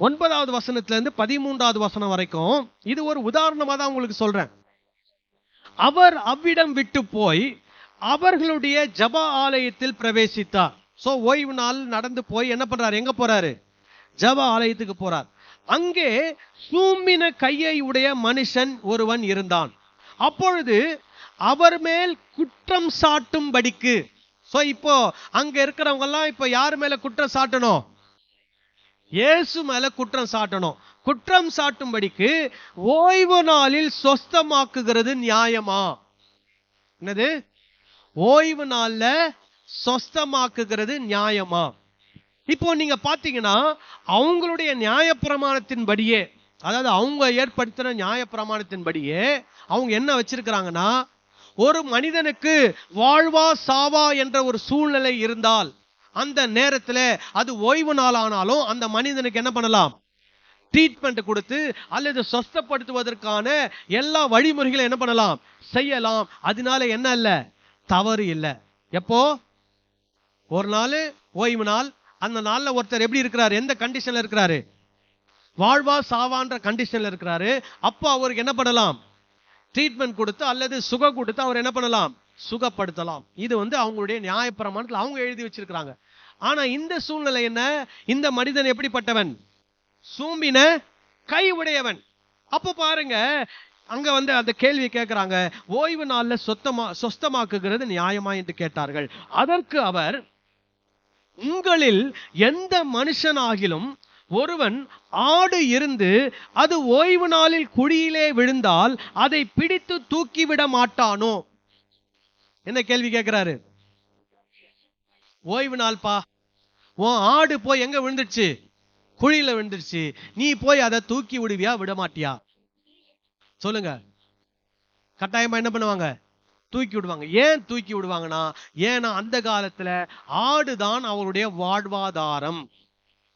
9வது வசனத்துல இருந்து 13வது வசனம் வரைக்கும், இது ஒரு உதாரணமா தான் உங்களுக்கு சொல்றேன். அவர் அவ்விடம் விட்டு போய் அவர்களுடைய ஜப ஆலயத்தில் பிரவேசித்தார். சோ ஓய்வு நாள் நடந்து போய் என்ன பண்றாரு, எங்க போறாரு, ஜப ஆலயத்துக்கு போறார். அங்கே சூம்பின கையை உடைய மனுஷன் ஒருவன் இருந்தான். அப்பொழுது அவர் மேல் குற்றம் சாட்டும்படிக்கு, சோ இப்போ அங்க இருக்கிறவங்க எல்லாம் இப்ப யாரு மேல குற்றம் சாட்டணும், இயேசு மேல குற்றம் சாட்டணும். குற்றம் சாட்டும்படிக்கு ஓய்வு நாளில் சொஸ்தமாக்குகிறது நியாயமா? என்னது, ஓய்வு நாள்ல சொஸ்தமாக்குகிறது நியாயமா? இப்போ நீங்க பாத்தீங்கன்னா அவங்களுடைய நியாய பிரமாணத்தின்படியே, அதாவது அவங்க ஏற்படுத்தின நியாய பிரமாணத்தின்படியே அவங்க என்ன வச்சிருக்கிறாங்கன்னா, ஒரு மனிதனுக்கு வாழ்வா சாவா என்ற ஒரு சூழ்நிலை இருந்தால் அந்த நேரத்துல அது ஓய்வு நாள் ஆனாலும் அந்த மனிதனுக்கு என்ன பண்ணலாம், ட்ரீட்மெண்ட் கொடுத்து அல்லது சொஸ்தப்படுத்துவதற்கான எல்லா வழிமுறைகளை என்ன பண்ணலாம், செய்யலாம். அதனால என்ன இல்ல, தவறு இல்லை. எப்போ ஒரு நாள் ஓய்வு நாள், அந்த நாள்ல ஒருத்தர் எப்படி இருக்கிறாரு, எந்த கண்டிஷன்ல இருக்கிறாரு, வாழ்வா சாவான்ற கண்டிஷன்ல இருக்கிறாரு. அப்போ அவருக்கு என்ன பண்ணலாம், ட்ரீட்மெண்ட் கொடுத்து அல்லது சுக கொடுத்து அவர் என்ன பண்ணலாம், சுகப்படுத்தலாம். இது அவங்களுடைய நியாயப்பிரமாணத்தில் அவங்க எழுதி வச்சிருக்கிறாங்க. ஆனா இந்த சூழ்நிலை என்ன, இந்த மனிதன் எப்படிப்பட்டவன், சூம்பின கை உடையவன். அப்ப பாருங்க, அங்க அந்த கேள்வி கேட்கிறாங்க, ஓய்வு நாள்ல சொஸ்தமாக்குகிறது நியாயமா என்று கேட்டார்கள். அதற்கு அவர், உங்களில் எந்த மனுஷனாகிலும் ஒருவன் ஆடு இருந்து அது ஓய்வு நாளில் குழியிலே விழுந்தால் அதை பிடித்து தூக்கிவிட மாட்டானோ? என்ன கேள்வி கேட்கிறாரு, ஓய்வு நாள் பா, உன் ஆடு போய் எங்க விழுந்துருச்சு, குழியில விழுந்துருச்சு, நீ போய் அதை தூக்கி விடுவியா, விட மாட்டியா? சொல்லுங்க. கட்டாயமா என்ன பண்ணுவாங்க, தூக்கி விடுவாங்க. ஏன் தூக்கி விடுவாங்கன்னா, ஏன்னா அந்த காலத்துல ஆடுதான் அவருடைய வாழ்வாதாரம்,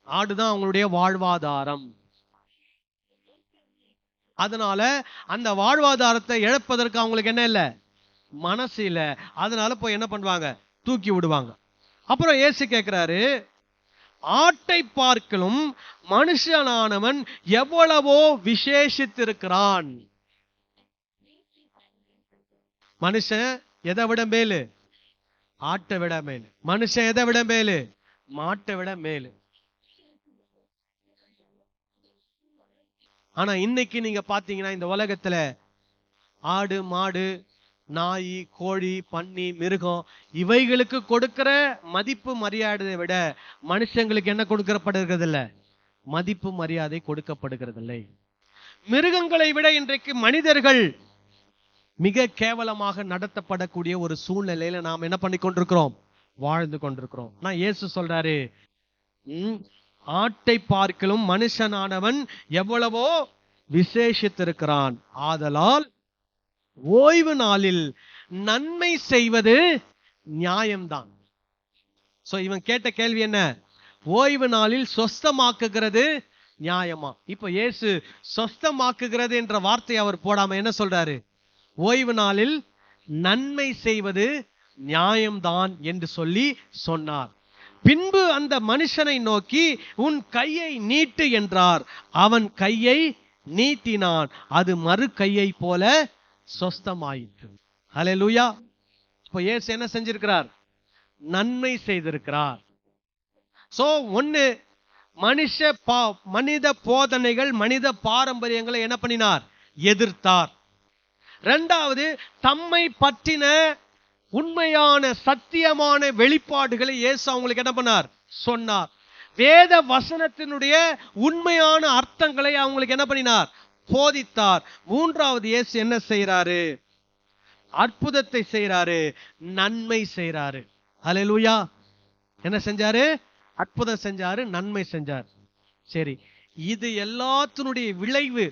ஆடுதான் அவங்களுடைய வாழ்வாதாரம். அதனால அந்த வாழ்வாதாரத்தை இழப்பதற்கு அவங்களுக்கு என்ன இல்லை, மனசு இல்லை. அதனால போய் என்ன பண்ணுவாங்க, தூக்கி விடுவாங்க. அப்புறம் இயேசு கேட்கிறாரு, ஆட்டை பார்க்கலும் மனுஷனானவன் எவ்வளவோ விசேஷித்திருக்கிறான். மனுஷன் எதை விட மேலு, ஆட்டை விட மேலு. மனுஷன் எதை விட மேலு, மாட்டை விட மேலு. ஆனா இன்னைக்கு நீங்க பாத்தீங்கன்னா இந்த உலகத்துல ஆடு மாடு நாய் கோழி பன்னி மிருகம் இவைகளுக்கு கொடுக்கிற மதிப்பு மரியாதையை விட மனுஷங்களுக்கு என்ன கொடுக்கப்படுகிறது இல்ல, மதிப்பு மரியாதை கொடுக்கப்படுகிறது இல்லை. மிருகங்களை விட இன்றைக்கு மனிதர்கள் மிக கேவலமாக நடத்தப்படக்கூடிய ஒரு சூழ்நிலையில நாம் என்ன பண்ணி கொண்டிருக்கிறோம், வாழ்ந்து கொண்டிருக்கிறோம். நான் இயேசு சொல்றாரு, ஆட்டை பார்க்கலும் மனுஷனானவன் எவ்வளவோ விசேஷித்திருக்கிறான். ஆதலால் ஓய்வு நாளில் நன்மை செய்வது நியாயம்தான். சோ இவன் கேட்ட கேள்வி என்ன, ஓய்வு நாளில் சொஸ்தமாக்குகிறது நியாயமா? இப்ப இயேசு சொஸ்தமாக்குகிறது என்ற வார்த்தை அவர் போடாம என்ன சொல்றாரு, ஓய்வு நாளில் நன்மை செய்வது நியாயம்தான் என்று சொல்லி சொன்னார். பின்பு அந்த மனுஷனை நோக்கி உன் கையை நீட்டு என்றார். அவன் கையை நீட்டினான், அது மறு கையை போல சொஸ்தமாயிற்று. ஹல்லேலூயா. இப்ப இயேசு என்ன செஞ்சிருக்கிறார், நன்மை செய்திருக்கிறார். சோ ஒன்னு, மனித போதனைகள் மனித பாரம்பரியங்களை என்ன பண்ணினார், எதிர்த்தார். இரண்டாவது, தம்மை பற்றின உண்மையான சத்தியமான வெளிப்பாடுகளை இயேசு அவங்களுக்கு என்ன பண்ணார், சொன்னார். வேத வசனத்தினுடைய உண்மையான அர்த்தங்களை அவங்களுக்கு என்ன பண்ணினார், போதித்தார். மூன்றாவது, இயேசு என்ன செய்யறாரு, அற்புதத்தை செய்யறாரு, நன்மை செய்யறாரு. ஹல்லேலூயா. என்ன செஞ்சாரு? அற்புதம் செஞ்சாரு, நன்மை செஞ்சார். சரி, இது எல்லாத்தினுடைய விளைவு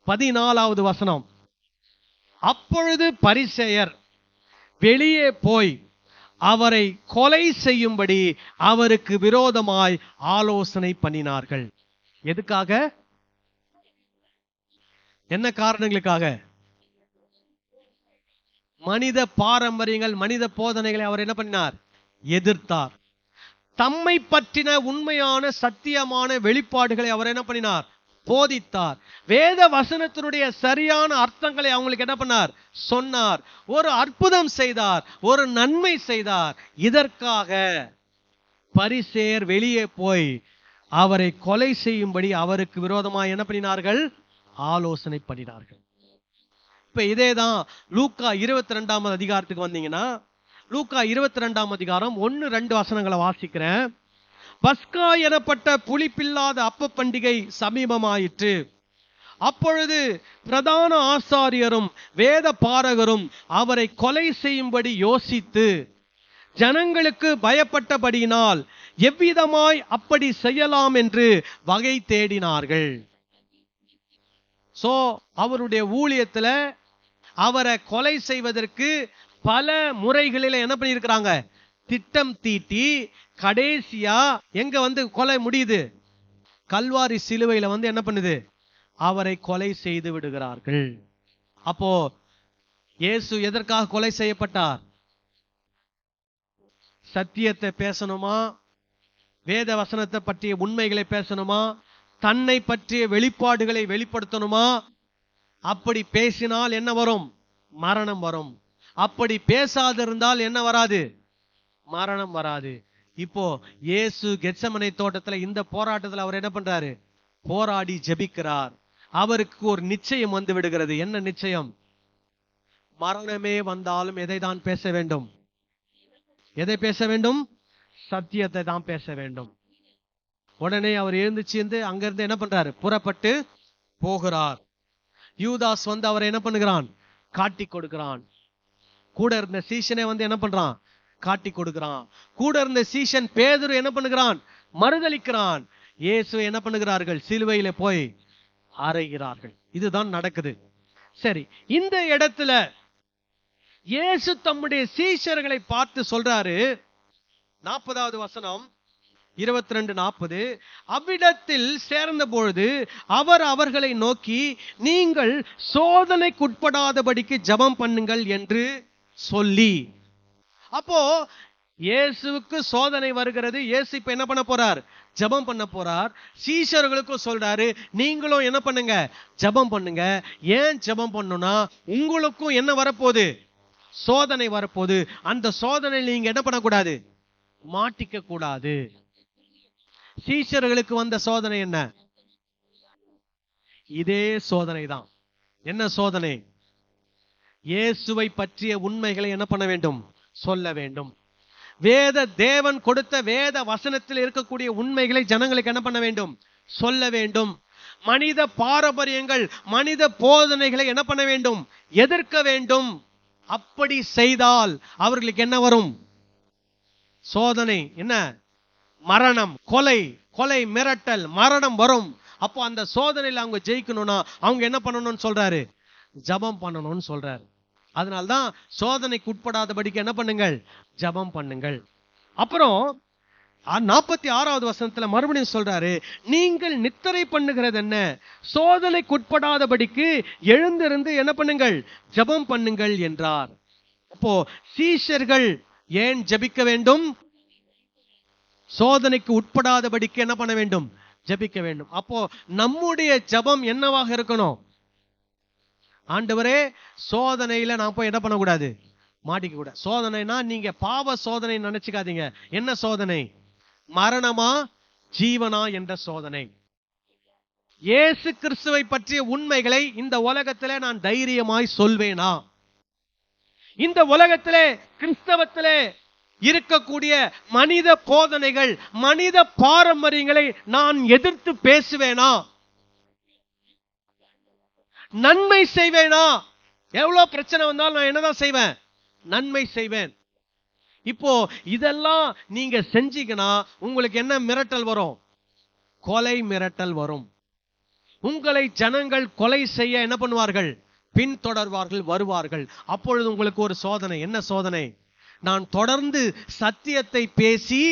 14வது வசனம். அப்பொழுது பரிசேயர் வெளியே போய் அவரை கொலை செய்யும்படி அவருக்கு விரோதமாய் ஆலோசனை பண்ணினார்கள். எதுக்காக? என்ன காரணங்களுக்காக? மனித பாரம்பரியங்கள், மனித போதனைகளை அவர் என்ன பண்ணினார்? எதிர்த்தார். தம்மை பற்றின உண்மையான சத்தியமான வெளிப்பாடுகளை அவர் என்ன பண்ணினார்? போதித்தார். வேத வசனத்தினுடைய சரியான அர்த்தங்களை அவங்களுக்கு என்ன பண்ணார்? சொன்னார். ஒரு அற்புதம் செய்தார், ஒரு நன்மை செய்தார். இதற்காக பரிசேயர் வெளியே போய் அவரை கொலை செய்யும்படி அவருக்கு விரோதமாக என்ன பண்ணினார்கள்? ஆலோசனை பண்ணினார்கள். இப்ப இதேதான் லூக்கா 22ஆம் அதிகாரத்துக்கு வந்தீங்கன்னா, லூக்கா 22ஆம் அதிகாரம் 1-2 வசனங்களை வாசிக்கிறேன். பஸ்கா எனப்பட்ட புளிப்பில்லாத அப்ப பண்டிகை சமீபமாயிற்று. அப்பொழுது பிரதான ஆசாரியரும் வேத பாரகரும் அவரை கொலை செய்யும்படி யோசித்து ஜனங்களுக்கு பயப்பட்டபடியினால் எவ்விதமாய் அப்படி செய்யலாம் என்று வகை தேடினார்கள். சோ அவருடைய ஊழியத்துல அவரை கொலை செய்வதற்கு பல முறைகளில் என்ன பண்ணியிருக்கிறாங்க? திட்டம் தீட்டி கடைசியா எங்க கொலை முடியுது? கல்வாரி சிலுவையில என்ன பண்ணுது? அவரை கொலை செய்து விடுகிறார்கள். அப்போ இயேசு எதற்காக கொலை செய்யப்பட்டார்? சத்தியத்தை பேசணுமா? வேத வசனத்தை பற்றிய உண்மைகளை பேசணுமா? தன்னை பற்றிய வெளிப்பாடுகளை வெளிப்படுத்தணுமா? அப்படி பேசினால் என்ன வரும்? மரணம் வரும். அப்படி பேசாதிருந்தால் என்ன வராது? மரணம் வராது. இப்போ இயேசு கெத்செமனே தோட்டத்துல இந்த போராட்டத்துல அவர் என்ன பண்றாரு? போராடி ஜெபிக்கிறார். அவருக்கு ஒரு நிச்சயம் வந்து விடுகிறது. என்ன நிச்சயம்? மரணமே வந்தாலும் எதை தான் பேச வேண்டும்? எதை பேச வேண்டும்? சத்தியத்தை தான் பேச வேண்டும். உடனே அவர் எழுந்துச்சு அங்கிருந்து என்ன பண்றாரு? புறப்பட்டு போகிறார். யூதாஸ் அவரை என்ன பண்ணுகிறான்? காட்டி கொடுக்கிறான். கூட இருந்த சீஷனை என்ன பண்றான்? காட்டி கொடுக்கிறான். கூட இருந்த சீஷன் பேதுரு என்ன பண்ணுகிறான்? மறுதலிக்கிறான். இயேசு என்ன பண்ணுகிறார்கள்? சிலுவையில போய் அறைகிறார்கள். இதுதான் நடக்குது. சரி, இந்த இடத்துல இயேசு தம்முடைய சீஷர்களை பார்த்து சொல்றாரு. 40வது வசனம் 22-40. அவ்விடத்தில் சேர்ந்த பொழுது அவர் அவர்களை நோக்கி, நீங்கள் சோதனைக்குட்படாதபடிக்கு ஜெபம் பண்ணுங்கள் என்று சொல்லி. அப்போ இயேசுவுக்கு சோதனை வருகிறது. இயேசு இப்ப என்ன பண்ண போறார்? ஜெபம் பண்ண போறார். சீஷர்களுக்கும் சொல்றாரு, நீங்களும் என்ன பண்ணுங்க? ஜெபம் பண்ணுங்க. ஏன் ஜெபம் பண்ணணும்னா, உங்களுக்கும் என்ன வரப்போகுது? சோதனை வரப்போகுது. அந்த சோதனை நீங்க என்ன பண்ணக்கூடாது? மாட்டிக்க கூடாது. சீஷர்களுக்கு வந்த சோதனை என்ன? இதே சோதனை தான். என்ன சோதனை? இயேசுவை பற்றிய உண்மைகளை என்ன பண்ண வேண்டும்? சொல்ல வேண்டும். தேவன் கொடுத்த வேத வசனத்தில் இருக்கக்கூடிய உண்மைகளை ஜனங்களுக்கு என்ன பண்ண வேண்டும்? சொல்ல வேண்டும். மனித பாரம்பரியங்கள், மனித போதனைகளை என்ன பண்ண வேண்டும்? எதிர்க்க வேண்டும். அப்படி செய்தால் அவர்களுக்கு என்ன வரும்? சோதனை. என்ன? மரணம், கொலை, கொலை மிரட்டல், மரணம் வரும். அப்போ அந்த சோதனையில் அவங்க ஜெயிக்கணும்னா அவங்க என்ன பண்ணணும்னு சொல்றாரு? ஜெபம் பண்ணணும்னு சொல்றாரு. அதனால்தான் சோதனைக்கு உட்படாதபடிக்கு என்ன பண்ணுங்கள்? ஜெபம் பண்ணுங்கள். அப்புறம் 46வது வசனத்துல மறுபடியும் சொல்றாரு, நீங்கள் நித்திரை பண்ணுகிறது என்ன? சோதனைக்கு உட்படாதபடிக்கு எழுந்திருந்து என்ன பண்ணுங்கள்? ஜெபம் பண்ணுங்கள் என்றார். அப்போ சீஷர்கள் ஏன் ஜெபிக்க வேண்டும்? சோதனைக்கு உட்படாதபடிக்கு என்ன பண்ண வேண்டும்? ஜெபிக்க வேண்டும். அப்போ நம்முடைய ஜெபம் என்னவாக இருக்கணும்? ஆண்டவரே, சோதனையில நான் போய் என்ன பண்ணக்கூடாது? மாட்டிக்க கூடாது. சோதனைனா நீங்க பாவ சோதனை நினைச்சுக்காதீங்க. என்ன சோதனை? மரணமா ஜீவனா என்ற சோதனை. இயேசு கிறிஸ்துவை பற்றிய உண்மைகளை இந்த உலகத்திலே நான் தைரியமாய் சொல்வேனா? இந்த உலகத்திலே கிறிஸ்தவத்திலே இருக்கக்கூடிய மனித போதனைகள், மனித பாரம்பரியங்களை நான் எதிர்த்து பேசுவேனா? நன்மை செய்வேனா? எவ்வளவு பிரச்சனை வந்தாலும் நான் என்னதான் செய்வேன்? நன்மை செய்வேன். இப்போ இதெல்லாம் நீங்க செஞ்சீங்கன்னா உங்களுக்கு என்ன மிரட்டல் வரும்? கொலை மிரட்டல் வரும். உங்களை ஜனங்கள் கொலை செய்ய என்ன பண்ணுவார்கள்? பின்தொடர்வார்கள், வருவார்கள். அப்பொழுது உங்களுக்கு ஒரு சோதனை. என்ன சோதனை? நான் தொடர்ந்து சத்தியத்தை பேசி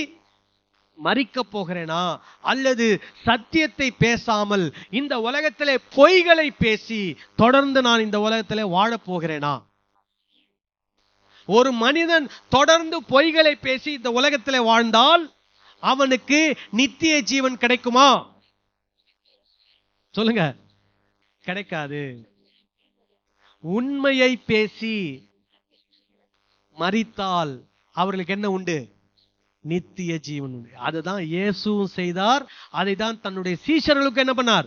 மரிக்க போகிறேனா, அல்லது சத்தியத்தை பேசாமல் இந்த உலகத்திலே பொய்களை பேசி தொடர்ந்து நான் இந்த உலகத்திலே வாழப் போகிறேனா? ஒரு மனிதன் தொடர்ந்து பொய்களை பேசி இந்த உலகத்திலே வாழ்ந்தால் அவனுக்கு நித்திய ஜீவன் கிடைக்குமா? சொல்லுங்க, கிடைக்காது. உண்மையை பேசி மரித்தால் அவர்களுக்கு என்ன உண்டு? நித்திய ஜீவன் உண்டு. அதுதான் இயேசுவும் செய்தார். அதை தான் தன்னுடைய சீஷர்களுக்கு என்ன பண்ணார்?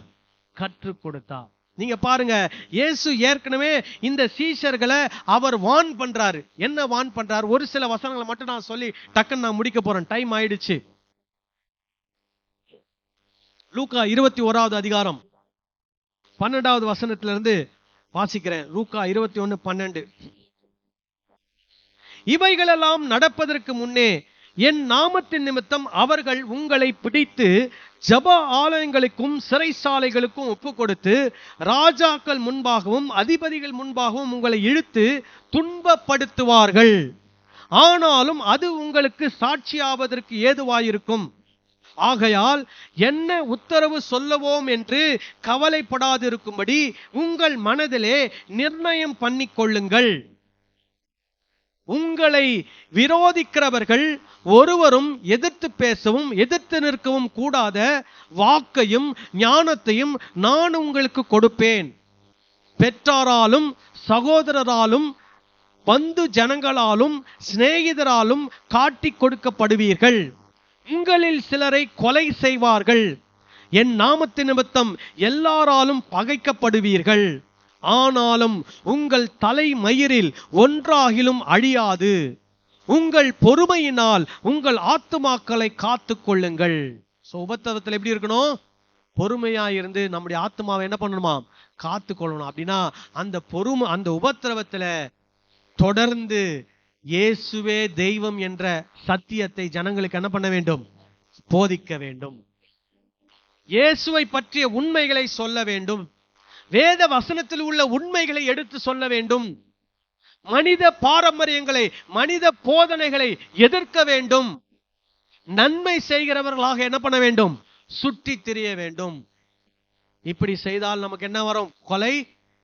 கற்றுக் கொடுத்தார். நீங்க பாருங்க, இயேசு ஏற்கனவே இந்த சீஷர்களை அவர் வார்ன் பண்றாரு. என்ன வார்ன் பண்றாரு? ஒரு சில வசனங்களை மட்டும் நான் சொல்லி டக்குன்னு நான் முடிக்க போறேன், டைம் ஆயிடுச்சு. லூக்கா 21வது அதிகாரம் 12வது வசனத்திலிருந்து வாசிக்கிறேன். லூக்கா 21:12. இவைகளெல்லாம் நடப்பதற்கு முன்னே என் நாமத்தின் நிமித்தம் அவர்கள் உங்களை பிடித்து ஜப ஆலயங்களுக்கும் சிறைசாலைகளுக்கும் ஒப்பு கொடுத்து ராஜாக்கள் முன்பாகவும் அதிபதிகள் முன்பாகவும் உங்களை இழுத்து துன்பப்படுத்துவார்கள். ஆனாலும் அது உங்களுக்கு சாட்சியாவதற்கு ஏதுவாயிருக்கும். ஆகையால் என்ன உத்தரவு சொல்லவோம் என்று கவலைப்படாதிருக்கும்படி உங்கள் மனதிலே நிர்ணயம் பண்ணிக்கொள்ளுங்கள். உங்களை விரோதிக்கிறவர்கள் ஒருவரும் எதிர்த்து பேசவும் எதிர்த்து நிற்கவும் கூடாத வாக்கையும் ஞானத்தையும் நான் உங்களுக்கு கொடுப்பேன். பெற்றாராலும் சகோதரராலும் பந்து ஜனங்களாலும் சிநேகிதராலும் காட்டிக் கொடுக்கப்படுவீர்கள். உங்களில் சிலரை கொலை செய்வார்கள். என் நாமத்தின் நிமித்தம் எல்லாராலும் பகைக்கப்படுவீர்கள். ஆனாலும் உங்கள் தலை மயிரில் ஒன்றாகிலும் அழியாது. உங்கள் பொறுமையினால் உங்கள் ஆத்துமாக்களை காத்து கொள்ளுங்கள். உபத்திரவத்தில் எப்படி இருக்கணும்? பொறுமையா இருந்து நம்முடைய ஆத்மாவை என்ன பண்ணணுமா? காத்து கொள்ளணும். அப்படின்னா அந்த உபத்திரவத்துல தொடர்ந்து இயேசுவே தெய்வம் என்ற சத்தியத்தை ஜனங்களுக்கு என்ன பண்ண வேண்டும்? போதிக்க வேண்டும். இயேசுவை பற்றிய உண்மைகளை சொல்ல வேண்டும். வேத வசனத்தில் உள்ள உண்மைகளை எடுத்து சொல்ல வேண்டும். மனித பாரம்பரியங்களை, மனித போதனைகளை எதிர்க்க வேண்டும். நன்மை செய்கிறவர்களாக என்ன பண்ண வேண்டும்? சுற்றி திரிய வேண்டும். இப்படி செய்தால் நமக்கு என்ன வரும்? கொலை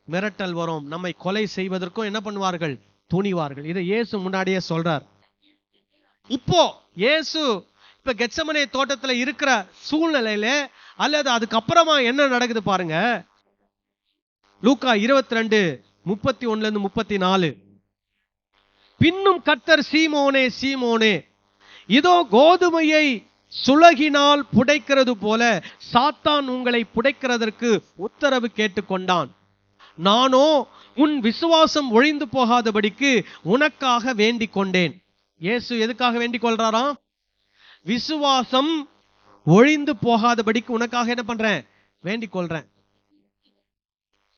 மிரட்டல் வரும். நம்மை கொலை செய்வதற்கும் என்ன பண்ணுவார்கள்? துணிவார்கள். இதை இயேசு முன்னாடியே சொல்றார். இப்போ இயேசு இப்ப கெத்செமனே தோட்டத்துல இருக்கிற சூழ்நிலையில அல்லது அதுக்கப்புறமா என்ன நடக்குது பாருங்க. லூக்கா 22:31-34. பின்னும் கர்த்தர் சீமோனே சீமோனே, இதோ கோதுமையை சுளகினால் புடைக்கிறது போல சாத்தான் உங்களை புடைக்கிறதற்கு உத்தரவு கேட்டுக்கொண்டான். நானோ உன் விசுவாசம் ஒழிந்து போகாதபடிக்கு உனக்காக வேண்டிக் கொண்டேன். இயேசு எதுக்காக வேண்டிக் கொள்றாராம்? விசுவாசம் ஒழிந்து போகாதபடிக்கு உனக்காக என்ன பண்றேன்? வேண்டிக் கொள்றேன்.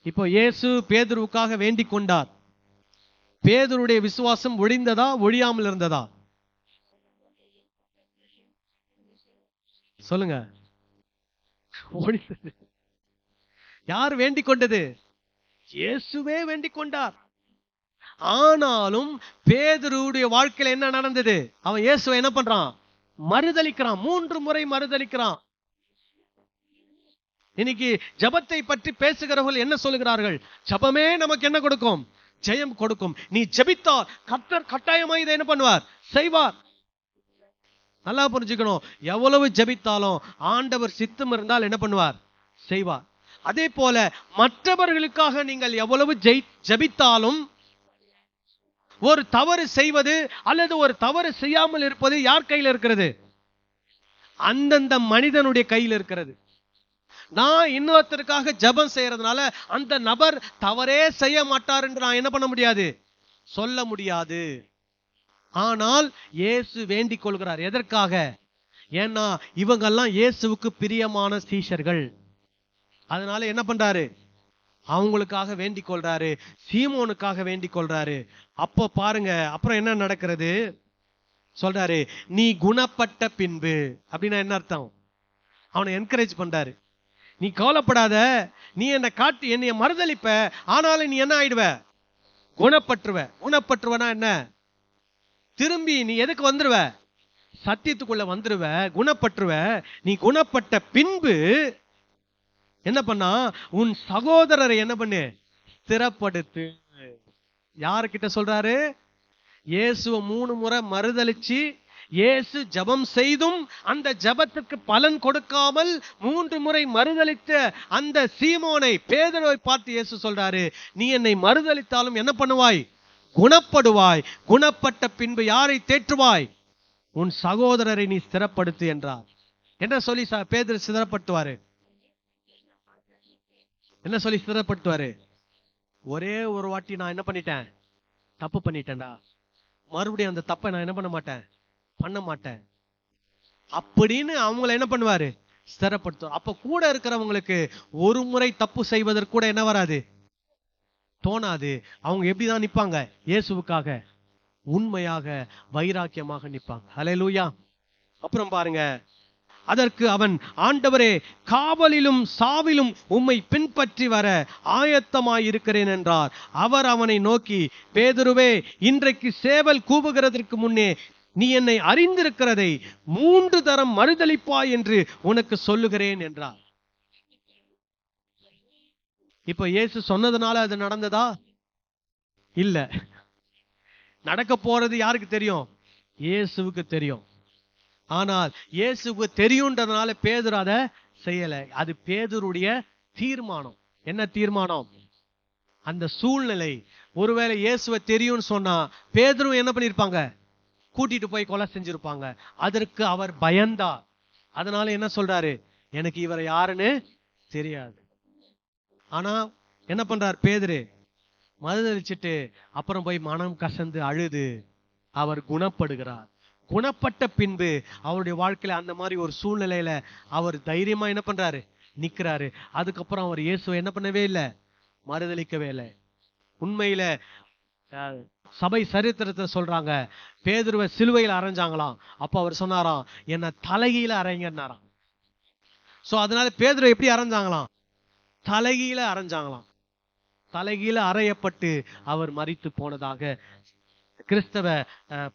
இப்போ இயேசு பேதுருவுக்காக வேண்டிக் கொண்டார். பேதுருடைய விசுவாசம் ஒழிந்ததா, ஒழியாமல் இருந்ததா? சொல்லுங்க. ஒழிந்தது. யார் வேண்டிக் கொண்டது? இயேசுவே வேண்டிக் கொண்டார். ஆனாலும் பேதுருவுடைய வாழ்க்கையில என்ன நடந்தது? அவன் இயேசுவை என்ன பண்றான்? மறுதலிக்கிறான். 3 முறை மறுதலிக்கிறான். இன்னைக்கு ஜபத்தை பற்றி பேசுகிறவர்கள் என்ன சொல்லுகிறார்கள்? ஜபமே நமக்கு என்ன கொடுக்கும்? ஜெயம் கொடுக்கும். நீ ஜபித்தால் கர்த்தர் கட்டாயமா இதை என்ன பண்ணுவார்? செய்வார். நல்லா புரிஞ்சுக்கணும். எவ்வளவு ஜபித்தாலும் ஆண்டவர் சித்தம் இருந்தால் என்ன பண்ணுவார்? செய்வார். அதே போல மற்றவர்களுக்காக நீங்கள் எவ்வளவு ஜபித்தாலும் ஒரு தவறு செய்வது அல்லது ஒரு தவறு செய்யாமல் இருப்பது யார் கையில் இருக்கிறது? அந்தந்த மனிதனுடைய கையில் இருக்கிறது. நான் இன்னொருத்தருக்காக ஜபம் செய்யறதுனால அந்த நபர் தவறே செய்ய மாட்டார் என்று நான் என்ன பண்ண முடியாது? சொல்ல முடியாது. ஆனால் இயேசு வேண்டிக் கொள்கிறார். எதற்காக? ஏன்னா இவங்கெல்லாம் இயேசுவுக்கு பிரியமான சீஷர்கள். அதனால என்ன பண்றாரு? அவங்களுக்காக வேண்டிக் கொள்றாரு, சீமோனுக்காக வேண்டிக் கொள்றாரு. அப்போ பாருங்க அப்புறம் என்ன நடக்கிறது சொல்றாரு, நீ குணப்பட்ட பின்பு. அப்படின்னா என்ன அர்த்தம்? அவனை என்கரேஜ் பண்றாரு. நீ கவலைப்படாத, நீ என்னை மறுதலிப்ப, ஆனாலும் நீ என்ன ஆயிடுவ? குணப்பட்டுருவ. குணப்பட்டுருவனா என்ன? திரும்பி நீ எதுக்கு வந்துருவ? சத்தியத்துக்குள்ள வந்துருவ, குணப்பட்டுருவ. நீ குணப்பட்ட பின்பு என்ன பண்ணா, உன் சகோதரரை என்ன பண்ணு? ஸ்திரப்படுத்து. யாருக்கிட்ட சொல்றாரு? இயேசுவ 3 முறை மறுதலிச்சு, இயேசு ஜெபம் செய்தும் அந்த ஜெபத்துக்கு பலன் கொடுக்காமல் 3 முறை மறுதலித்த அந்த சீமோனை, பேதுருவை பார்த்து இயேசு சொல்றாரு, நீ என்னை மறுதலித்தாலும் என்ன பண்ணுவாய்? குணப்படுவாய். குணப்பட்ட பின்பு யாரை தேற்றுவாய்? உன் சகோதரரை நீ ஸ்திரப்படுத்து என்றார். என்ன சொல்லி பேதுரு ஸ்திரப்படுத்துவாரு? என்ன சொல்லி ஸ்திரப்படுத்துவாரு? ஒரே ஒரு வாட்டி நான் என்ன பண்ணிட்டேன்? தப்பு பண்ணிட்டேன்டா, மறுபடியும் அந்த தப்பை நான் என்ன பண்ண மாட்டேன் அப்படின்னு அவங்களை என்ன பண்ணுவாரு? ஸ்திரப்படுத்துவார். அப்ப கூட இருக்கிறவங்களுக்கு ஒரு முறை தப்பு செய்வதற்கு கூட என்ன வராது? தோணாது. அவங்க எப்படிதான் நிப்பாங்க? இயேசுவுக்காக உண்மையாக வைராக்கியமாக நிப்பாங்க. ஹல்லேலூயா. அப்புறம் பாருங்க, அதற்கு அவன், ஆண்டவரே, காவலிலும் சாவிலும் உம்மை பின்பற்றி வர ஆயத்தமாயிருக்கிறேன் என்றார். அவர் அவனை நோக்கி, பேதுருவே, இன்றைக்கு சேவல் கூவுகிறதற்கு முன்னே நீ என்னை அறிந்திருக்கிறதை 3 தரம் மறுதலிப்பாய் என்று உனக்கு சொல்லுகிறேன் என்றார். இப்ப இயேசு சொன்னதுனால அது நடந்ததா? இல்ல. நடக்க போறது யாருக்கு தெரியும்? இயேசுவுக்கு தெரியும். ஆனால் இயேசுவுக்கு தெரியும்ன்றதுனால பேதுரு அதை செய்யல. அது பேதுருடைய தீர்மானம். என்ன தீர்மானம்? அந்த சூழ்நிலை. ஒருவேளை இயேசுவை தெரியும்னு சொன்னா பேதுரு என்ன பண்ணிருப்பாங்க? கூட்டிட்டு போய் கொலை செஞ்சிருப்பாங்க. அதற்கு அவர் பயந்தார். அதனால என்ன சொல்றாரு? எனக்கு இவரை யாருன்னு தெரியாது. ஆனா என்ன பண்றார் பேதுரு? மறுதலிச்சிட்டு அப்புறம் போய் மனம் கசந்து அழுது அவர் குணப்படுகிறார். குணப்பட்ட பின்பு அவருடைய வாழ்க்கையில அந்த மாதிரி ஒரு சூழ்நிலையில அவர் தைரியமா என்ன பண்றாரு? நிக்கிறாரு. அதுக்கப்புறம் அவர் இயேசுவை என்ன பண்ணவே இல்லை? மறுதலிக்கவே இல்லை. உண்மையில சபை சரித்திரத்தை சொல்றாங்க, பேதுருவை சிலுவையில் அரைஞ்சாங்களாம். அப்ப அவர் சொன்னாராம், என்ன தலைகீழ அரைங்கன்னாராம். சோ அதனால பேதுருவை எப்படி அரைஞ்சாங்களாம்? தலைகீழ அரைஞ்சாங்களாம். தலைகீழ அறையப்பட்டு அவர் மரித்து போனதாக கிறிஸ்தவ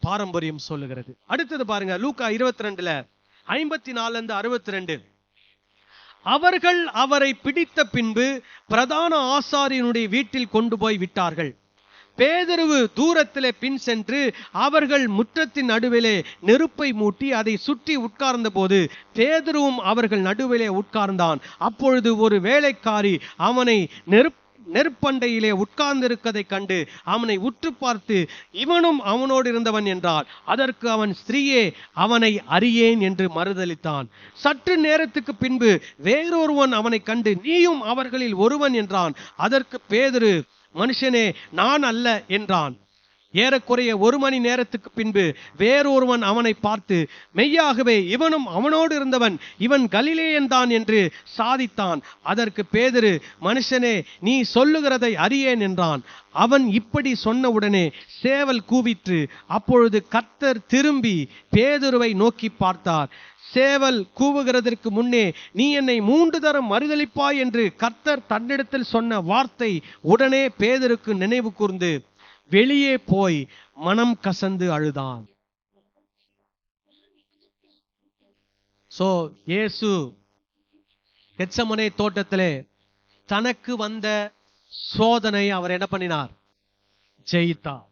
பாரம்பரியம் சொல்லுகிறது. அடுத்தது பாருங்க, லூக்கா 22 54-62. அவர்கள் அவரை பிடித்த பின்பு பிரதான ஆசாரியனுடைய வீட்டில் கொண்டு போய் விட்டார்கள். பேதுரு தூரத்திலே பின் சென்று அவர்கள் முற்றத்தின் நடுவிலே நெருப்பை மூட்டி அதை சுற்றி உட்கார்ந்த போது பேதுருவும் அவர்கள் நடுவிலே உட்கார்ந்தான். அப்பொழுது ஒரு வேலைக்காரி அவனை நெருப்பண்டையிலே உட்கார்ந்திருக்கதை கண்டு அவனை உற்று பார்த்து, இவனும் அவனோடு இருந்தவன் என்றார். அதற்கு அவன், ஸ்திரீயே, அவனை அறியேன் என்று மறுதலித்தான். சற்று நேரத்துக்கு பின்பு வேறொருவன் அவனை கண்டு, நீயும் அவர்களில் ஒருவன் என்றான். அதற்கு பேதுரு, மனுஷனே, நான் அல்ல என்றான். ஏறக்குறைய 1 மணி நேரத்துக்கு பின்பு வேறொருவன் அவனை பார்த்து, மெய்யாகவே இவனும் அவனோடு இருந்தவன், இவன் கலிலேயன் தான் என்று சாதித்தான். அதற்கு பேதுரு, மனுஷனே, நீ சொல்லுகிறதை அறியேன் என்றான். அவன் இப்படி சொன்னவுடனே சேவல் கூவிற்று. அப்பொழுது கர்த்தர் திரும்பி பேதுருவை நோக்கி பார்த்தார். சேவல் கூவுகிறதற்கு முன்னே நீ என்னை 3 தரம் மறுதலிப்பாய் என்று கர்த்தர் தன்னிடத்தில் சொன்ன வார்த்தை உடனே பேதுருக்கு நினைவு கூர்ந்து வெளியே போய் மனம் கசந்து அழுதான். சோ இயேசு கெத்சமனே தோட்டத்திலே தனக்கு வந்த சோதனை அவர் என்ன பண்ணினார்? ஜெயித்தார்.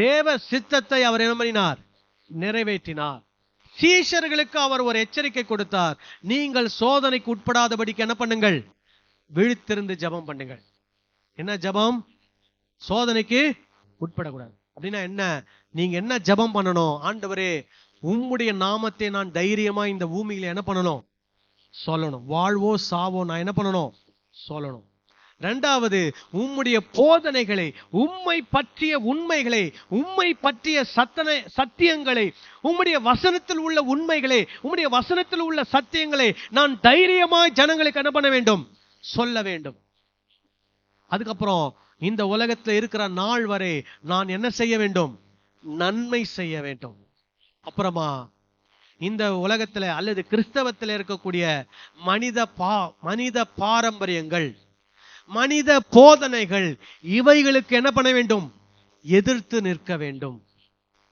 தேவ சித்தத்தை அவர் என்ன பண்ணினார்? நிறைவேற்றினார். சீஷர்களுக்கு அவர் ஒரு எச்சரிக்கை கொடுத்தார். நீங்கள் சோதனைக்கு உட்படாதபடிக்கு என்ன பண்ணுங்கள்? விழித்திருந்து ஜெபம் பண்ணுங்கள். என்ன ஜெபம்? சோதனைக்கு உட்படக்கூடாது. அப்படின்னா என்ன? நீங்க என்ன ஜெபம் பண்ணணும்? ஆண்டவரே, உம்முடைய நாமத்தை நான் தைரியமா இந்த பூமியில என்ன பண்ணணும்? சொல்லணும். வாழ்வோ சாவோ நான் என்ன பண்ணணும்? சொல்லணும். 2வது, உம்முடைய போதனைகளை, உம்மை பற்றிய உண்மைகளை, உம்மை பற்றிய சத்தியங்களை, உம்முடைய வசனத்தில் உள்ள உண்மைகளை, உம்முடைய வசனத்தில் உள்ள சத்தியங்களை நான் தைரியமாய் ஜனங்களுக்கு என்ன பண்ண வேண்டும்? சொல்ல வேண்டும். அதுக்கப்புறம் இந்த உலகத்துல இருக்கிற நாள் வரை நான் என்ன செய்ய வேண்டும்? நன்மை செய்ய வேண்டும். அப்புறமா இந்த உலகத்துல அல்லது கிறிஸ்தவத்துல இருக்கக்கூடிய மனித பாரம்பரியங்கள், மனித போதனைகள், இவைகளுக்கு என்ன பண்ண வேண்டும்? எதிர்த்து நிற்க வேண்டும்.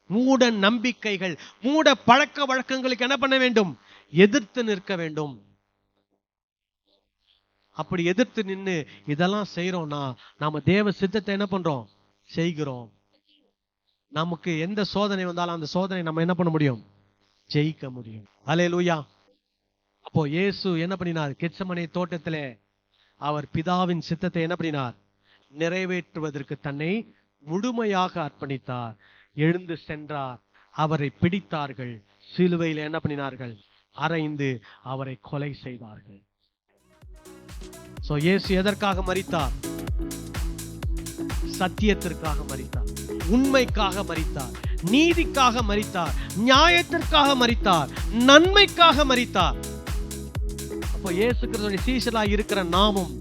மூட நம்பிக்கைகள், மூட பழக்க வழக்கங்களுக்கு என்ன பண்ண வேண்டும்? எதிர்த்து நிற்க வேண்டும். அப்படி எதிர்த்து நின்று இதெல்லாம் செய்யறோம்னா நாம தேவ சித்தத்தை என்ன பண்றோம்? செய்கிறோம். நமக்கு எந்த சோதனை வந்தாலும் அந்த சோதனை நம்ம என்ன பண்ண முடியும்? ஜெயிக்க முடியும். அல்லேலூயா. அப்போ இயேசு என்ன பண்ணினார்? கெத்செமனே தோட்டத்திலே அவர் பிதாவின் சித்தத்தை என்ன பண்ணினார்? நிறைவேற்றுவதற்கு தன்னை முழுமையாக அர்ப்பணித்தார். எழுந்து சென்றார். அவரை பிடித்தார்கள். சிலுவையில் என்ன பண்ணினார்கள்? அறைந்து அவரை கொலை செய்தார்கள். இயேசு எதற்காக மரித்தார்? சத்தியத்திற்காக மரித்தார், உண்மைக்காக மரித்தார், நீதிக்காக மரித்தார், நியாயத்திற்காக மரித்தார், நன்மைக்காக மரித்தார். அப்போ இயேசு கிறிஸ்துவின் சீஷராய் இருக்கிற நாமும்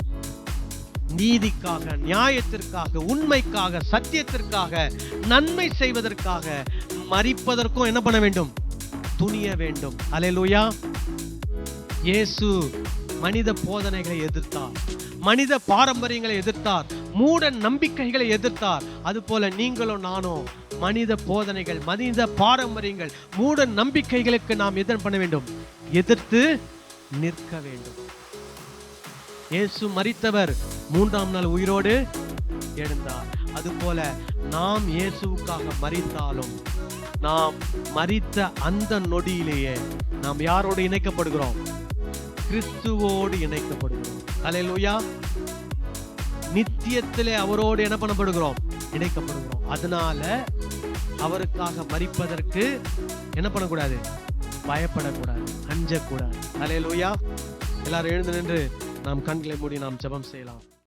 நீதிக்காக, நியாயத்திற்காக, உண்மைக்காக, சத்தியத்திற்காக, நன்மை செய்வதற்காக மரிப்பதற்கும் என்ன பண்ண வேண்டும்? துணிய வேண்டும். அல்லேலூயா. இயேசு மனித போதனைகளை எதிர்த்தார், மனித பாரம்பரியங்களை எதிர்த்தார், மூட நம்பிக்கைகளை எதிர்த்தார். அது போல நீங்களும் நானும் மனித போதனைகள், மனித பாரம்பரியங்கள், மூட நம்பிக்கைகளுக்கு நாம் எதிர் பண்ண வேண்டும், எதிர்த்து நிற்க வேண்டும். இயேசு மரித்தவர், மூன்றாம் நாள் உயிரோடு எழுந்தார். அதுபோல நாம் இயேசுவுக்காக மரித்தாலும் நாம் மரித்த அந்த நொடியிலேயே நாம் யாரோடு இணைக்கப்படுகிறோம்? கிறிஸ்துவோடு இணைக்கப்படுகிறோம். அல்லேலூயா. நித்தியத்திலே அவரோடு என்ன பண்ணப்படுகிறோம்? இணைக்கப்படுகிறோம். அதனால அவருக்காக மரிப்பதற்கு என்ன பண்ணக்கூடாது? பயப்படக்கூடாது, அஞ்சக்கூடாது. அல்லேலூயா. எல்லாரும் எழுந்து நின்று நாம் கண்களை மூடி நாம் ஜெபம் செய்யலாம்.